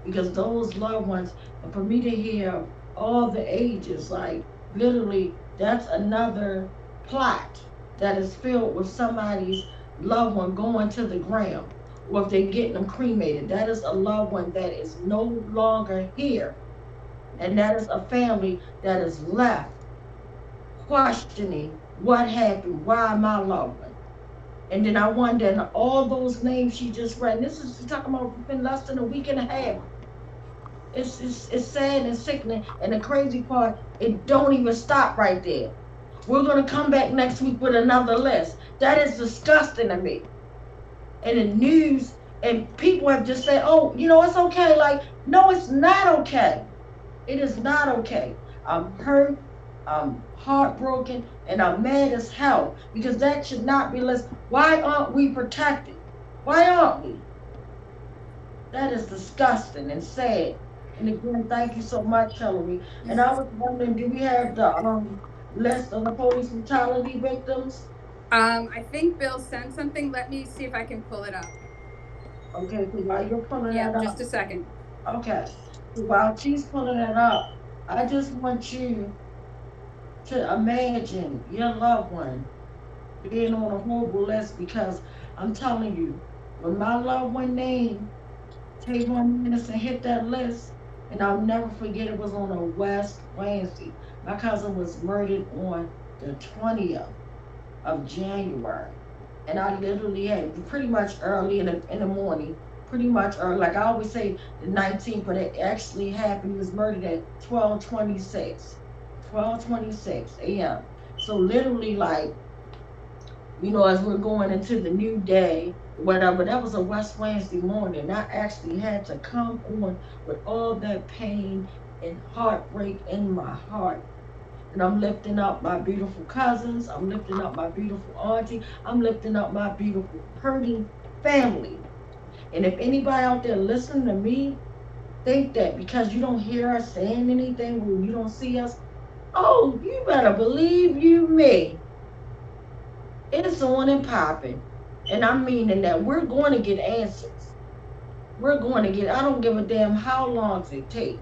because those loved ones, and for me to hear all the ages, like literally, that's another plot that is filled with somebody's loved one going to the ground, or if they're getting them cremated. That is a loved one that is no longer here, and that is a family that is left questioning what happened, why my loved one. And then I wonder, and all those names she just read, and this is talking about within less than a week and a half. It's sad and sickening, and the crazy part, it don't even stop right there. We're gonna come back next week with another list. That is disgusting to me. And the news, and people have just said, oh, it's okay. Like, no, it's not okay. It is not okay. I'm hurt, I'm heartbroken and I'm mad as hell because that should not be listed. Why aren't we protected? Why aren't we? That is disgusting and sad. And again, thank you so much, Hillary. And I was wondering, do we have the list of the police brutality victims? I think Bill sent something. Let me see if I can pull it up. Okay, so while you're pulling Yeah, that up. just a second. Okay. So while she's pulling that up, I just want you to imagine your loved one being on a horrible list because I'm telling you, when my loved one name, Tavon Anderson, hit that list, and I'll never forget it was on a West Wednesday. My cousin was murdered on the 20th of January. And I literally had pretty much early in the morning, pretty much early, like I always say the 19th, but it actually happened. He was murdered at 12:26 a.m. So literally, like, you know, as we're going into the new day, whatever, that was a West Wednesday morning. I actually had to come on with all that pain and heartbreak in my heart. And I'm lifting up my beautiful cousins. I'm lifting up my beautiful auntie. I'm lifting up my beautiful hurting family. And if anybody out there listening to me think that because you don't hear us saying anything, when you don't see us, oh, you better believe you me. It's on and popping. And I'm meaning that we're going to get answers. We're going to get, I don't give a damn how long it takes.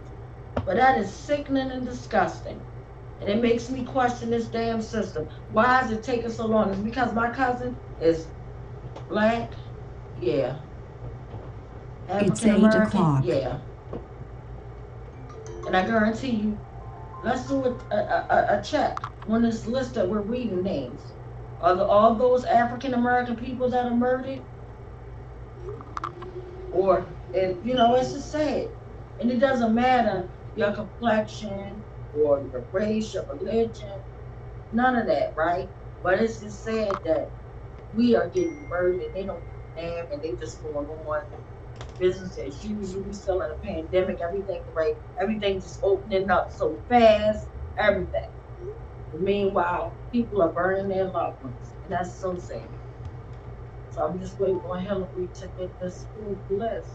But that is sickening and disgusting. And it makes me question this damn system. Why is it taking so long? It's because my cousin is black? Yeah. It's 8 o'clock. Yeah. And I guarantee you, let's do a check on this list that we're reading names. Are all those African American people that are murdered? Or, you know, it's just sad. And it doesn't matter your complexion or your race, your religion, none of that, right? But it's just sad that we are getting murdered and they don't damn and they just going on business as usual. We still in a pandemic, everything right, everything's just opening up so fast, everything. But meanwhile, people are burning their loved ones, and that's so sad. So I'm just waiting on Hillary to get this full list.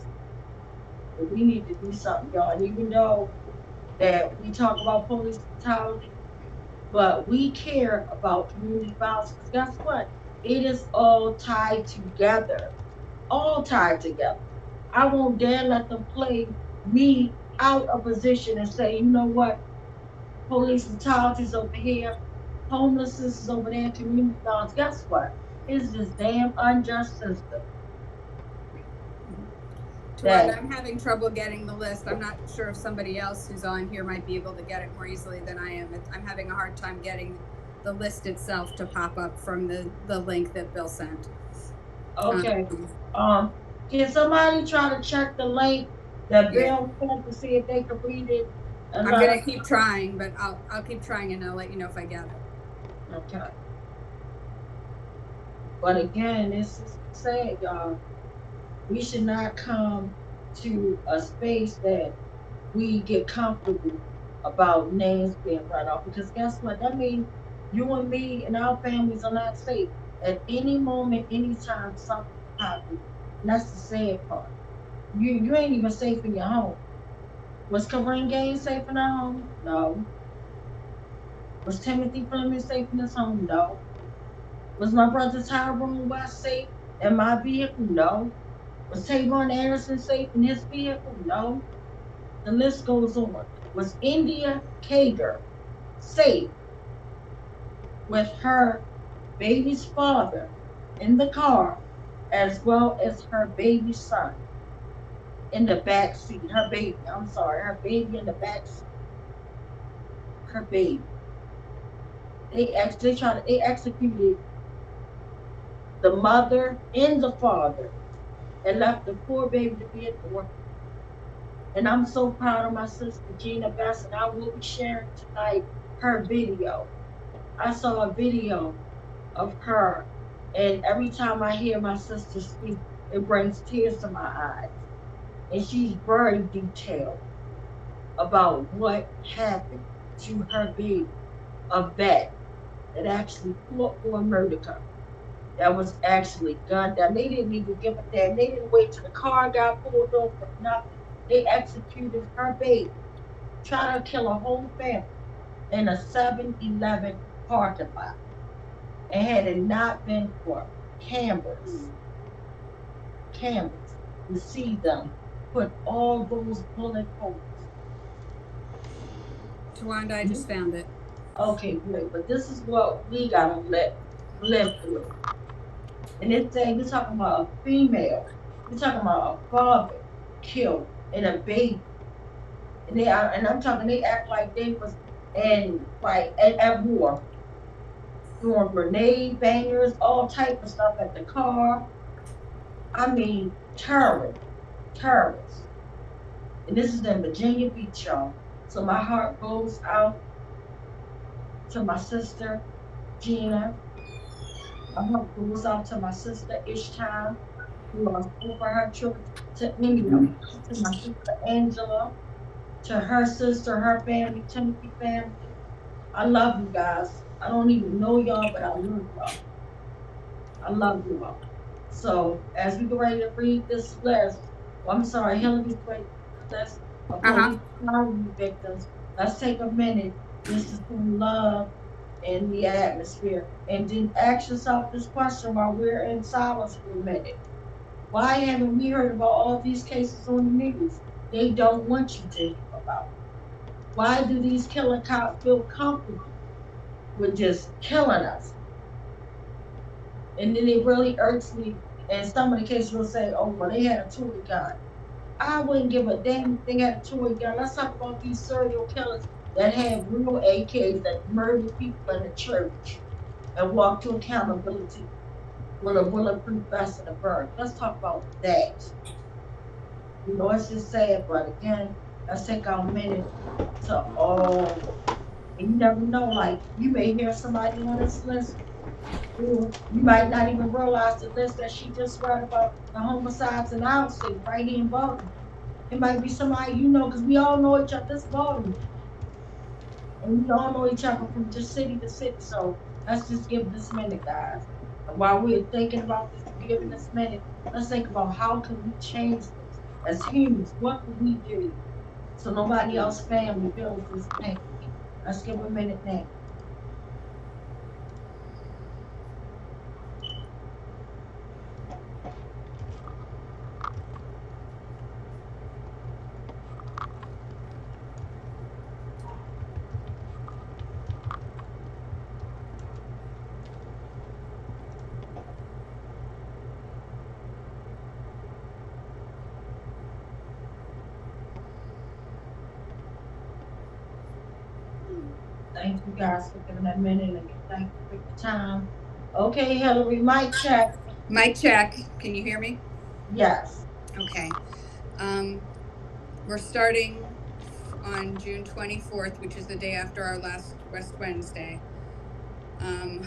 But we need to do something, y'all. And even though that we talk about police brutality, but we care about community violence, because guess what? It is all tied together. All tied together. I won't dare let them play me out of position and say, you know what? Police brutality is over here, homelessness is over there, community violence. Guess what? It's this damn unjust system. I'm having trouble getting the list. I'm not sure if somebody else who's on here might be able to get it more easily than I am. I'm having a hard time getting the list itself to pop up from the link that Bill sent. Okay. Can somebody try to check the link that Bill sent to see if they can read it? I'm gonna keep trying, but I'll keep trying and I'll let you know if I get it. Okay. But again, it's sad, y'all. We should not come to a space that we get comfortable about names being run off, because guess what? That means you and me and our families are not safe. At any moment, anytime, something happens. And that's the sad part. You ain't even safe in your home. Was Kareem Gaines safe in her home? No. Was Timothy Fleming safe in his home? No. Was my brother Tyrone West safe in my vehicle? No. Was Tavon Anderson safe in his vehicle? No. The list goes on. Was India Kager safe with her baby's father in the car, as well as her baby son in the back seat? Her baby in the back seat. Her baby. They executed the mother and the father and left the poor baby to be an orphan. And I'm so proud of my sister Gina Best, and I will be sharing tonight her video. I saw a video of her, and every time I hear my sister speak, it brings tears to my eyes. And she's very detailed about what happened to her baby. a vet that actually fought for America. That was actually gunned down. They didn't even give a damn. They didn't wait till the car got pulled over, nothing. They executed her baby, trying to kill a whole family in a 7-Eleven parking lot. And had it not been for cameras, to see them put all those bullet holes. Tawanda, I just found it. Okay, great. But this is what we gotta live through. And it's saying, you're talking about a female, you're talking about a father killed and a baby. And I'm talking, they act like they was at war. Doing grenade bangers, all type of stuff at the car. I mean, terrorists. And this is in Virginia Beach, y'all. So my heart goes out to my sister, Gina. My heart goes out to my sister, Ishtan, who lost over her children, to my sister, Angela, to her sister, her family, Timothy family. I love you guys. I don't even know y'all, but I love y'all. I love you all. So as we get ready to read this list, Hillary's ready to read this list of police victims. Let's take a minute just to send love in the atmosphere, and then ask yourself this question while we're in silence for a minute. Why haven't we heard about all these cases on the news? They don't want you to hear about it. Why do these killer cops feel comfortable with just killing us? And then it really irks me. And some of the cases will say, oh, well, they had a toy gun. I wouldn't give a damn if they had a toy gun. Let's talk about these serial killers that have real AKs that murder people in the church and walk to accountability with a bulletproof vest and a bird. Let's talk about that. You know, it's just sad, but again, let's take our minute to all. And you never know, like, you may hear somebody on this list, or you might not even realize the list that she just read about the homicides in our city, right here in Baltimore. It might be somebody you know, because we all know each other. This is Baltimore. And we all know each other from just city to city. So let's just give this minute, guys. And while we're thinking about this, giving this minute, let's think about how can we change this as humans. What can we do so nobody else's family feels this pain? Let's give a minute now. Thank you guys for giving that minute, and thank you for your time. Okay, Hillary, mic check. Mic check. Can you hear me? Yes. Okay. We're starting on June 24th, which is the day after our last West Wednesday. On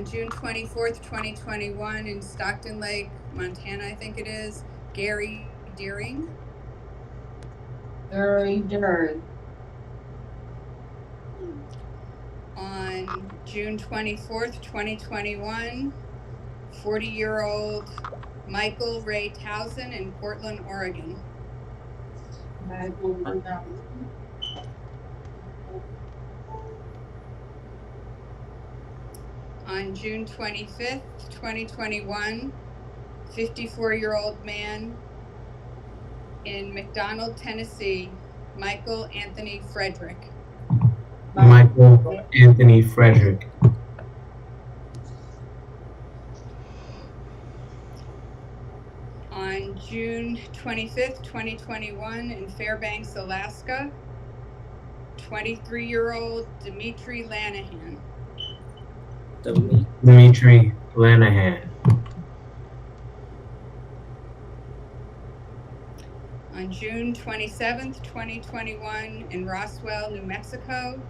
June 24th, 2021, in Stockton Lake, Montana, I think it is, Gary Deering. On June 24th, 2021, 40-year-old Michael Ray Towson in Portland, Oregon. On June 25th, 2021, 54-year-old man in McDonald, Tennessee, Michael Anthony Frederick. Michael Anthony Frederick. On June 25th, 2021, in Fairbanks, Alaska, 23-year-old Dimitri Lanahan. Dimitri Lanahan. On June 27th, 2021, in Roswell, New Mexico,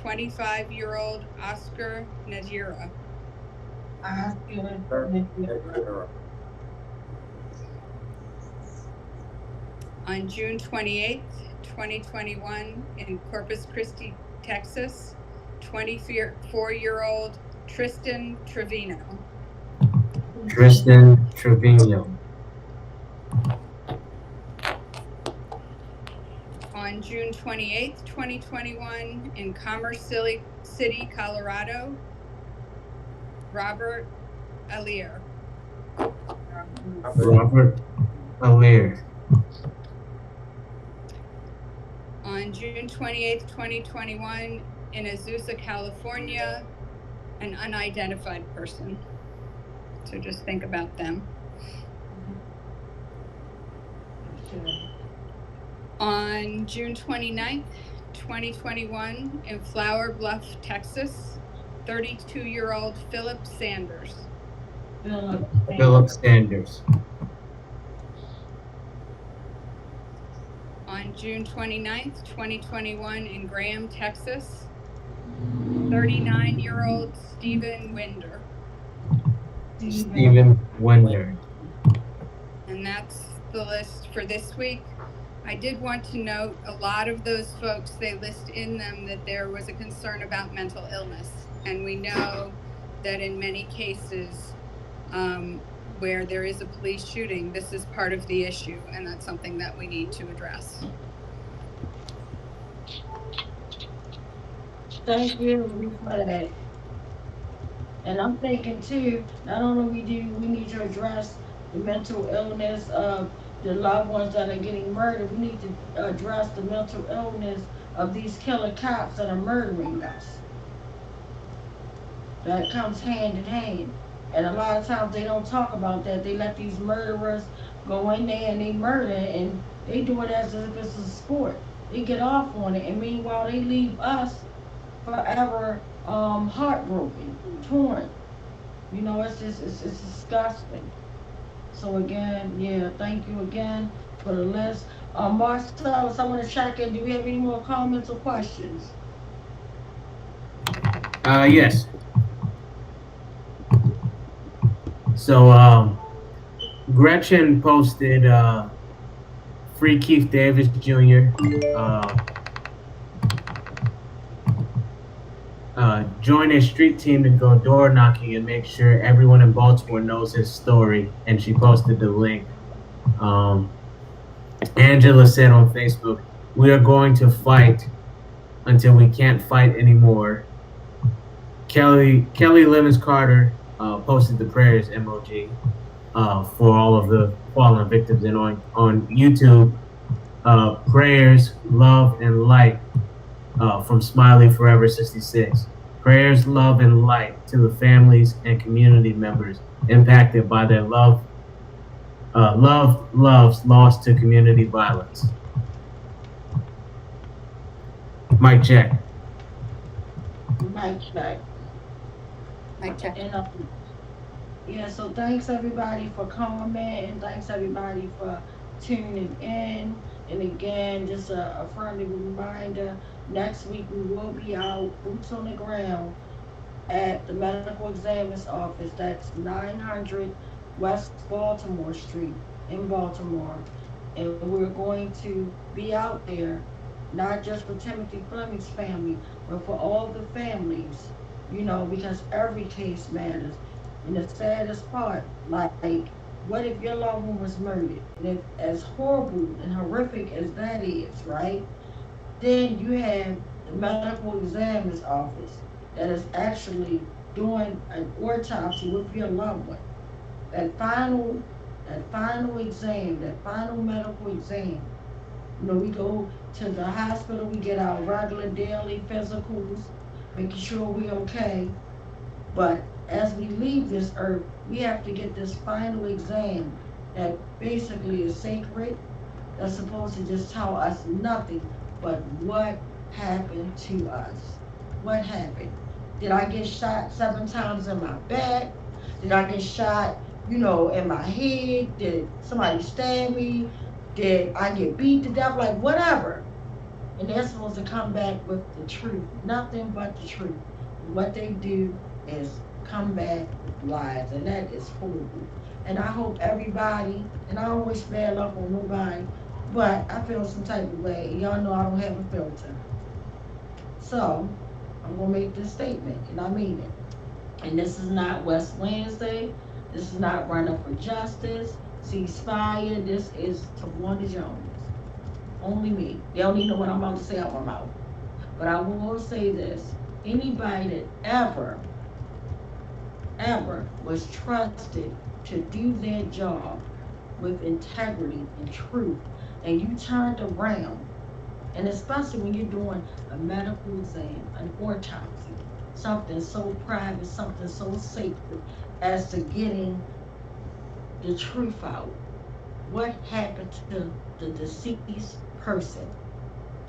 25-year-old Oscar Najira. On June 28th, 2021, in Corpus Christi, Texas, 24-year-old Tristan Trevino. Tristan Trevino. On June 28th, 2021, in Commerce City, Colorado, Robert Alier. Robert Alier. On June 28th, 2021, in Azusa, California, an unidentified person. So just think about them. On June 29th, 2021, in Flower Bluff, Texas, 32-year-old Philip Sanders. Philip Sanders. On June 29th, 2021, in Graham, Texas, 39-year-old Stephen Winder. Stephen Winder. And that's the list for this week. I did want to note a lot of those folks, they list in them that there was a concern about mental illness. And we know that in many cases where there is a police shooting, this is part of the issue, and that's something that we need to address. Thank you for that. And I'm thinking too, not only we need to address the mental illness of the loved ones that are getting murdered, we need to address the mental illness of these killer cops that are murdering us. That comes hand in hand. And a lot of times they don't talk about that. They let these murderers go in there and they murder, and they do it as if it's a sport. They get off on it, and meanwhile they leave us forever heartbroken, torn. You know, it's disgusting. So again, yeah, thank you again for the list. Marcellus, I want to check in. Do we have any more comments or questions? Yes. So, Gretchen posted, Free Keith Davis Jr., join a street team to go door knocking and make sure everyone in Baltimore knows his story, and she posted the link. Angela said on Facebook, "We are going to fight until we can't fight anymore." Kelly Lemons Carter posted the prayers emoji for all of the fallen victims, and on YouTube, prayers, love, and light from Smiley Forever 66. Prayers, love, and light to the families and community members impacted by their loves lost to community violence. Mic check. Mic check. Mic check. And, yeah, so thanks everybody for commenting. Thanks everybody for tuning in. And again, just a friendly reminder, next week we will be out, boots on the ground, at the medical examiner's office. That's 900 West Baltimore Street in Baltimore. And we're going to be out there, not just for Timothy Fleming's family, but for all the families, you know, because every case matters. And the saddest part, like, what if your loved one was murdered? And if, as horrible and horrific as that is, right? Then you have the medical examiner's office that is actually doing an autopsy with your loved one. That final exam, that final medical exam. You know, we go to the hospital, we get our regular daily physicals, making sure we're okay. But as we leave this earth, we have to get this final exam that basically is sacred, that's supposed to just tell us nothing but what happened to us. What happened? Did I get shot 7 times in my back? Did I get shot, you know, in my head? Did somebody stab me? Did I get beat to death? Like, whatever. And they're supposed to come back with the truth, nothing but the truth. What they do is come back with lies, and that is horrible. And I hope everybody, and I always bad luck on nobody, but I feel some type of way. Y'all know I don't have a filter. So, I'm gonna make this statement, and I mean it. And this is not West Wednesday. This is not running for justice, ceasefire. This is Tawanda Jones. Only me. They don't even know what I'm about to say out my mouth. But I will say this. Anybody that ever was trusted to do their job with integrity and truth, and you turned around, and especially when you're doing a medical exam, an autopsy, something so private, something so sacred as to getting the truth out. What happened to the deceased person?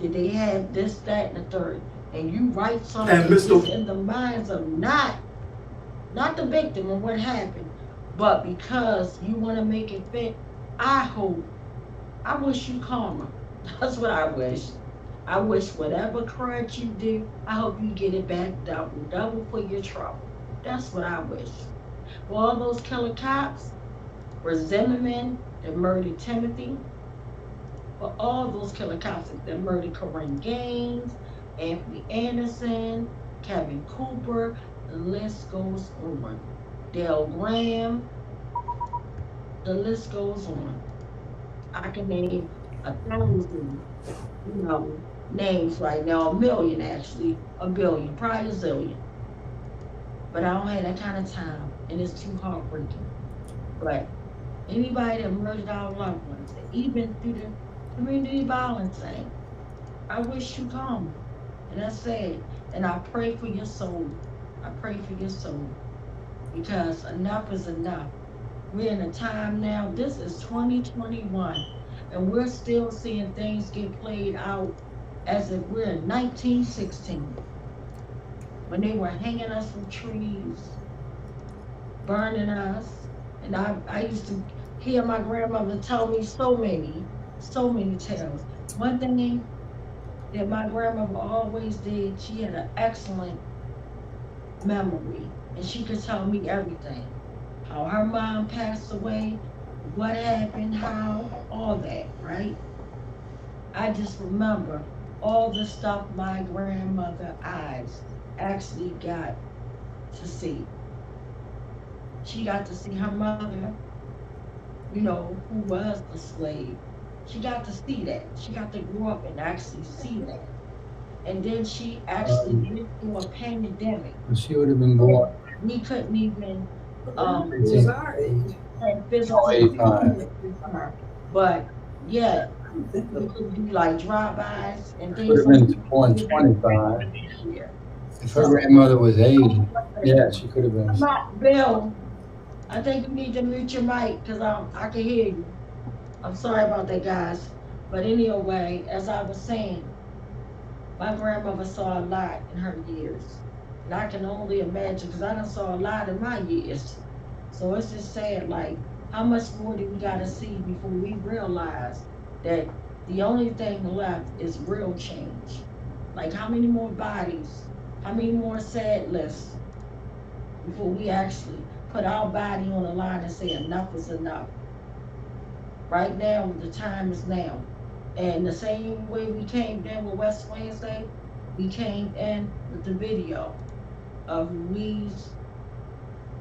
Did they have this, that, and the third? And you write something And that's Mr. in the minds of not the victim of what happened, but because you want to make it fit. I wish you karma. That's what I wish. I wish whatever crud you do, I hope you get it back double for your trouble. That's what I wish. For all those killer cops, for Zimmerman that murdered Timothy, for all those killer cops that murdered Corinne Gaines, Anthony Anderson, Kevin Cooper, the list goes on. Dale Graham, the list goes on. I can name 1,000, names right now, 1 million actually, 1 billion, probably a zillion. But I don't have that kind of time, and it's too heartbreaking. But anybody that murdered our loved ones, even through the community violence thing, I wish you calm. And that's sad. And I pray for your soul. I pray for your soul. Because enough is enough. We're in a time now, this is 2021, and we're still seeing things get played out as if we're in 1916, when they were hanging us from trees, burning us. And I used to hear my grandmother tell me so many tales. One thing that my grandmother always did, she had an excellent memory, and she could tell me everything. How her mom passed away, what happened, how, all that, right? I just remember all the stuff my grandmother's eyes actually got to see. She got to see her mother, who was a slave. She got to see that. She got to grow up and actually see that. And then she actually went through a pandemic. She would have been born. We couldn't even It's our age. physical 85. But yeah, we could do like drive-bys and Would things have like been born 25. that. If her grandmother was 80, yeah, she could have been. Bill, I think you need to mute your mic because I can hear you. I'm sorry about that, guys. But anyway, as I was saying, my grandmother saw a lot in her years. And I can only imagine, because I done saw a lot in my years. So it's just sad, like, how much more do we gotta see before we realize that the only thing left is real change? Like, how many more bodies, how many more sad lists before we actually put our body on the line and say enough is enough? Right now, the time is now. And the same way we came in with West Wednesday, we came in with the video of Ruiz.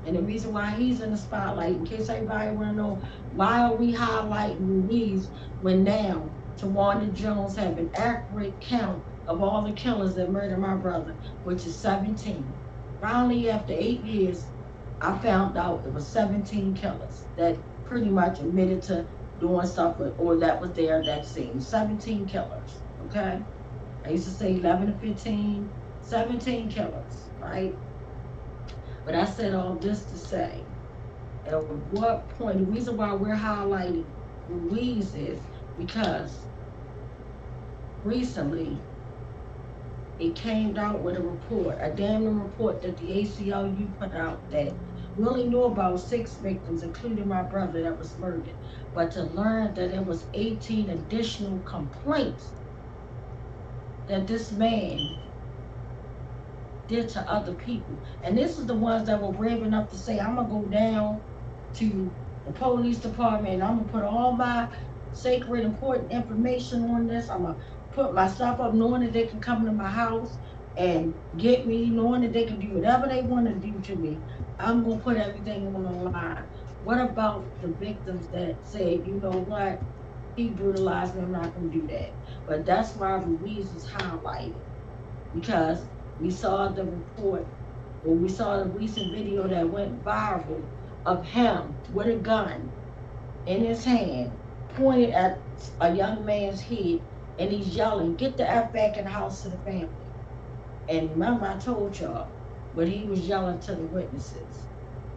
And the reason why he's in the spotlight, in case everybody wanna know, why are we highlighting Ruiz when now Tawanda Jones have an accurate count of all the killers that murdered my brother, which is 17. Finally, after 8 years, I found out it was 17 killers that pretty much admitted to doing stuff or that was there at that scene. 17 killers, okay? I used to say 11 to 15, 17 killers, right? But I said all this to say, at what point, the reason why we're highlighting Ruiz is because recently it came out with a report, a damning report that the ACLU put out that we only knew about 6 victims, including my brother that was murdered. But to learn that there was 18 additional complaints that this man did to other people. And this is the ones that were brave enough to say, I'm gonna go down to the police department and I'm gonna put all my sacred, important information on this. I'm gonna put my stuff up knowing that they can come to my house. and get me, knowing that they can do whatever they want to do to me, I'm going to put everything on the line. What about the victims that say, you know what, he brutalized me, I'm not going to do that. But that's why Ruiz is highlighted, because we saw the report, or we saw the recent video that went viral of him with a gun in his hand, pointed at a young man's head, and he's yelling, "Get the F back in the house," to the family. And remember, I told y'all, but he was yelling to the witnesses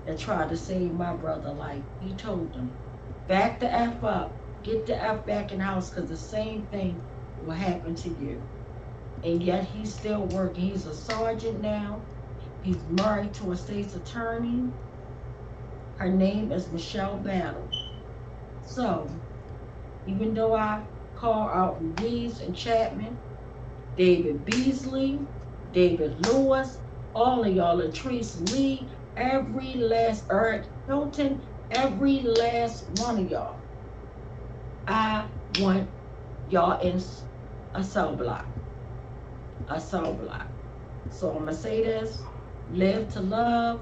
that tried to save my brother's life. He told them, back the F up, get the F back in the house, because the same thing will happen to you. And yet he's still working. He's a sergeant now. He's married to a state's attorney. Her name is Michelle Battle. So, even though I call out Ruiz and Chapman, David Beasley, David Lewis, all of y'all, Latrice Lee, every last, Eric Hilton, every last one of y'all, I want y'all in a cell block. A cell block. So I'm gonna say this: live to love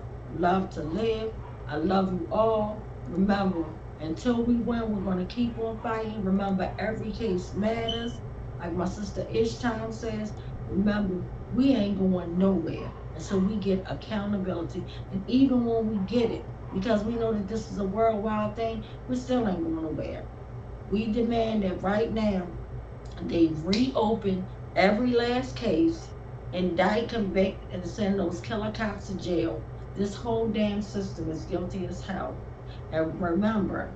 to live. I love you all. Remember, until we win, we're gonna keep on fighting. Remember, every case matters. Like my sister Ishtam says, remember, we ain't going nowhere until we get accountability. And even when we get it, because we know that this is a worldwide thing, we still ain't going nowhere. We demand that right now they reopen every last case, indict, convict, and send those killer cops to jail. This whole damn system is guilty as hell. And remember,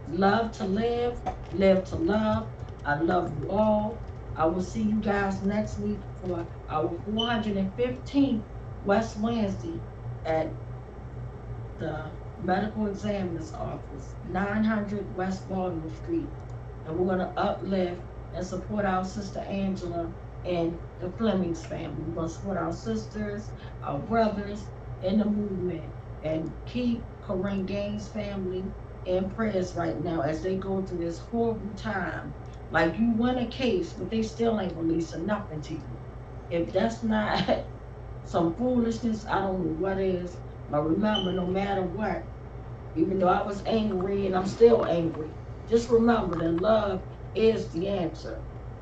love to live to love. I love you all. I will see you guys next week for our 415th West Wednesday at the medical examiner's office, 900 West Baltimore Street. And we're gonna uplift and support our sister Angela and the Flemings family. We're gonna support our sisters, our brothers in the movement, and keep Corinne Gaines' family in prayers right now as they go through this horrible time. Like, you win a case, but they still ain't releasing nothing to you. If that's not some foolishness, I don't know what is. But remember, no matter what, even though I was angry and I'm still angry, just remember that love is the answer.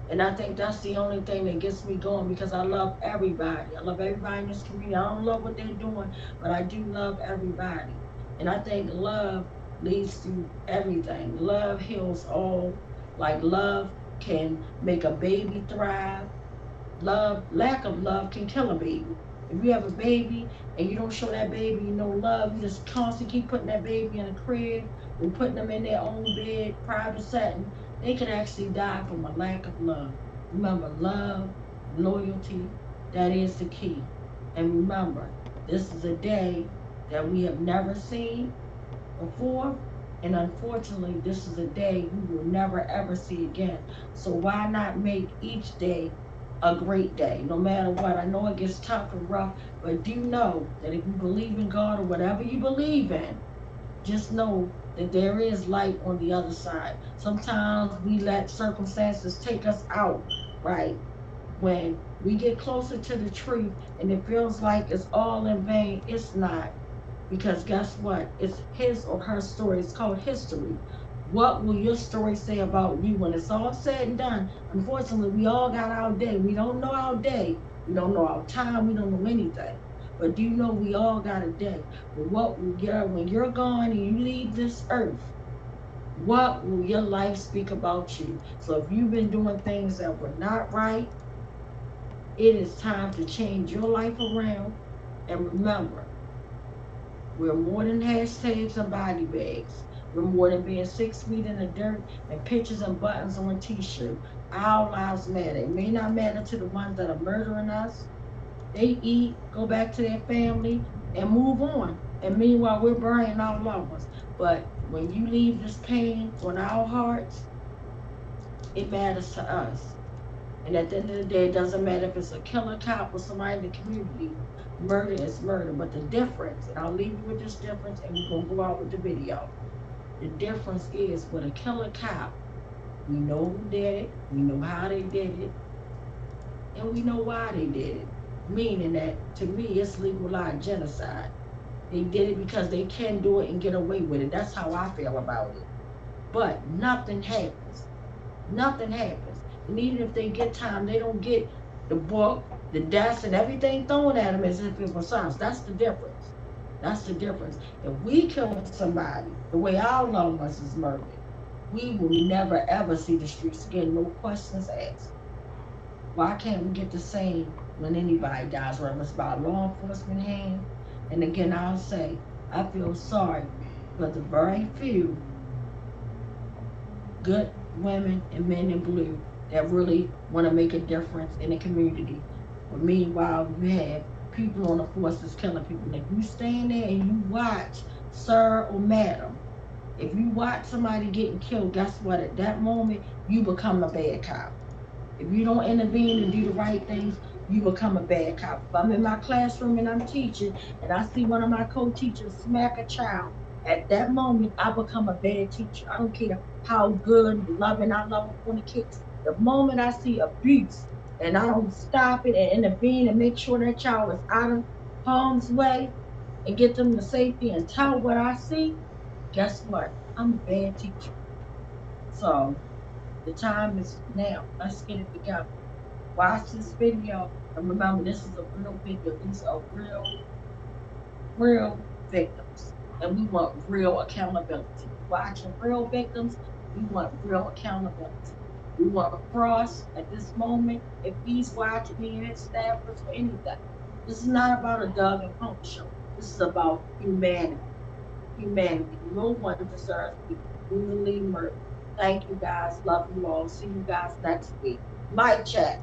And I think that's the only thing that gets me going, because I love everybody. I love everybody in this community. I don't love what they're doing, but I do love everybody. And I think love leads to everything. Love heals all. Like, love can make a baby thrive. Lack of love can kill a baby. If you have a baby and you don't show that baby no love, you just constantly keep putting that baby in a crib and putting them in their own bed, private setting, they could actually die from a lack of love. Remember, love, loyalty, that is the key. And remember, this is a day that we have never seen before. And unfortunately, this is a day we will never ever see again. So why not make each day a great day, no matter what? I know it gets tough and rough, but do know that if you believe in God or whatever you believe in, just know that there is light on the other side. Sometimes we let circumstances take us out, right? When we get closer to the truth and it feels like it's all in vain, it's not. Because guess what? It's his or her story. It's called history. What will your story say about you when it's all said and done? Unfortunately, we all got our day. We don't know our day. We don't know our time. We don't know anything. But do you know we all got a day? But what will when you're gone and you leave this earth, what will your life speak about you? So if you've been doing things that were not right, it is time to change your life around. And remember, we're more than hashtags and body bags. We're more than being 6 feet in the dirt and pictures and buttons on a t-shirt. Our lives matter. It may not matter to the ones that are murdering us. They eat, go back to their family, and move on. And meanwhile, we're burying our loved ones. But when you leave this pain on our hearts, it matters to us. And at the end of the day, it doesn't matter if it's a killer cop or somebody in the community. Murder is murder. But the difference, and I'll leave you with this difference, and we're going to go out with the video. The difference is, with a killer cop, we know who did it, we know how they did it, and we know why they did it. meaning that to me it's legalized genocide. They did it because they can do it and get away with it. That's how I feel about it. But nothing happens. Nothing happens. And even if they get time, they don't get the book, the desk, and everything thrown at them as if it was science. That's the difference. That's the difference. If we kill somebody the way our loved ones is murdered, we will never ever see the streets again, no questions asked. Why can't we get the same when anybody dies, whether it's by law enforcement hand? And again, I'll say, I feel sorry for the very few good women and men in blue that really want to make a difference in the community. But meanwhile, you have people on the forces killing people. And if you stand there and you watch, sir or madam, if you watch somebody getting killed, guess what? At that moment, you become a bad cop. If you don't intervene and do the right things, you become a bad cop. If I'm in my classroom and I'm teaching and I see one of my co-teachers smack a child, at that moment, I become a bad teacher. I don't care how good and loving I love on the kids. The moment I see abuse and I don't stop it and intervene and make sure that child is out of harm's way and get them to safety and tell what I see, guess what? I'm a bad teacher. So the time is now. Let's get it together. Watch this video and remember this is a real video. These are real victims. And we want real accountability. Watching real victims, we want real accountability. We want a cross at this moment. If he's watching me and his staffers or anything, this is not about a Doug and Pump show. This is about humanity. Humanity. No one deserves to be brutally murdered. Thank you guys. Love you all. See you guys next week. Mic check.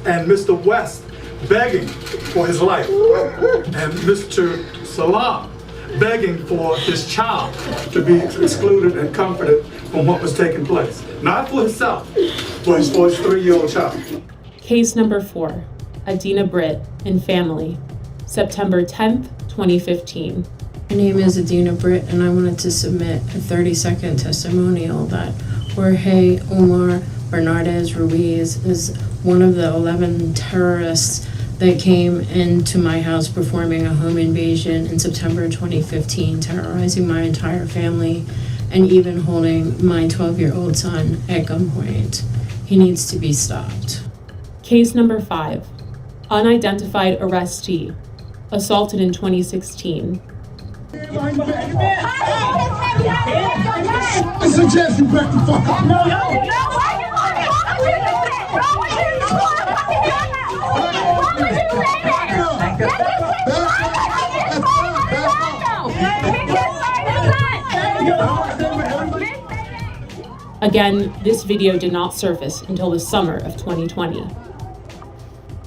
And Mr. West begging for his life, and Mr. Salam begging for his child to be excluded and comforted from what was taking place. Not for himself, but for his 3-year-old child. Case number 4, Adina Britt and family, September 10th, 2015. My name is Adina Britt, and I wanted to submit a 30-second testimonial that Jorge Omar Bernardez Ruiz is one of the 11 terrorists that came into my house performing a home invasion in September 2015, terrorizing my entire family and even holding my 12-year-old son at gunpoint. He needs to be stopped. Case number 5, unidentified arrestee, assaulted in 2016. I suggest you back the fuck up. No. Again, this video did not surface until the summer of 2020.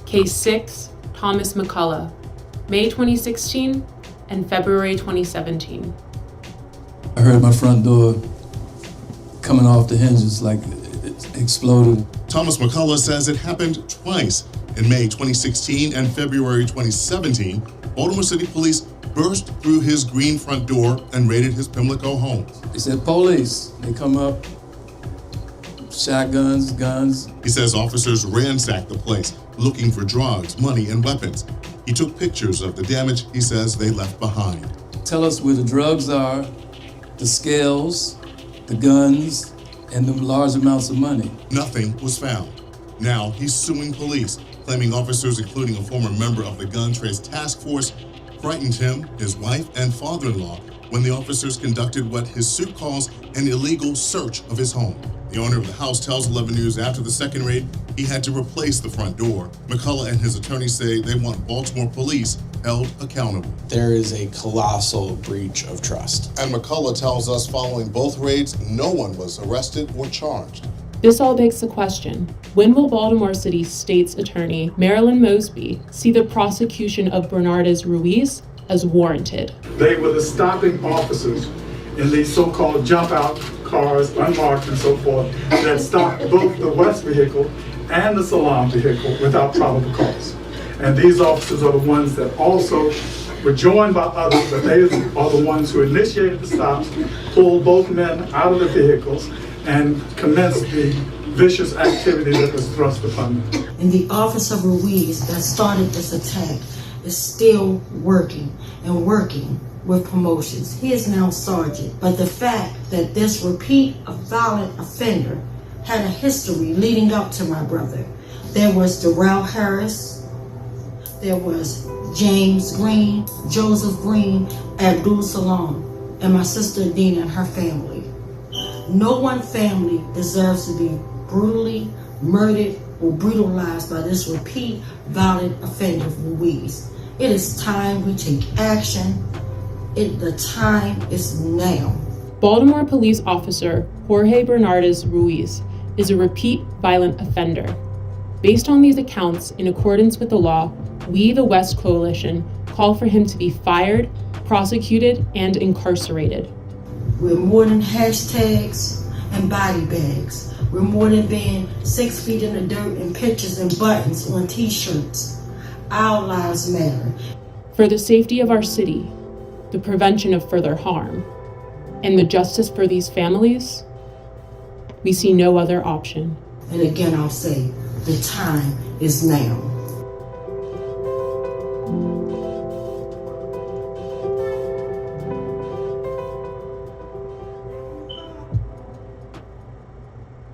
Case 6, Thomas McCullough, May 2016 and February 2017. I heard my front door coming off the hinges like it exploded. Thomas McCullough says it happened twice. In May 2016 and February 2017, Baltimore City Police burst through his green front door and raided his Pimlico home. They said, police. They come up, shotguns, guns. He says officers ransacked the place, looking for drugs, money, and weapons. He took pictures of the damage he says they left behind. Tell us where the drugs are, the scales, the guns, and the large amounts of money. Nothing was found. Now he's suing police, claiming officers, including a former member of the Gun Trace Task Force, frightened him, his wife, and father-in-law when the officers conducted what his suit calls an illegal search of his home. The owner of the house tells 11 News after the second raid, he had to replace the front door. McCullough and his attorney say they want Baltimore police held accountable. There is a colossal breach of trust. And McCullough tells us following both raids, no one was arrested or charged. This all begs the question, when will Baltimore City State's Attorney Marilyn Mosby see the prosecution of Bernardez Ruiz as warranted? They were the stopping officers in these so-called jump out cars, unmarked and so forth, that stopped both the West vehicle and the Salam vehicle without probable cause. And these officers are the ones that also were joined by others, but they are the ones who initiated the stops, pulled both men out of the vehicles, and commenced the vicious activity that was thrust upon them. And the officer Ruiz that started this attack is still working and working with promotions. He is now sergeant. But the fact that this repeat violent offender had a history leading up to my brother. There was Darrell Harris, there was James Green, Joseph Green, Abdul Salam, and my sister Dina and her family. No one family deserves to be brutally murdered or brutalized by this repeat violent offender Ruiz. It is time we take action. The time is now. Baltimore police officer Jorge Bernardes Ruiz is a repeat violent offender. Based on these accounts, in accordance with the law, we, the West Coalition, call for him to be fired, prosecuted, and incarcerated. We're more than hashtags and body bags. We're more than being 6 feet in the dirt and pictures and buttons on t-shirts. Our lives matter. For the safety of our city, the prevention of further harm, and the justice for these families, we see no other option. And again, I'll say, the time is now.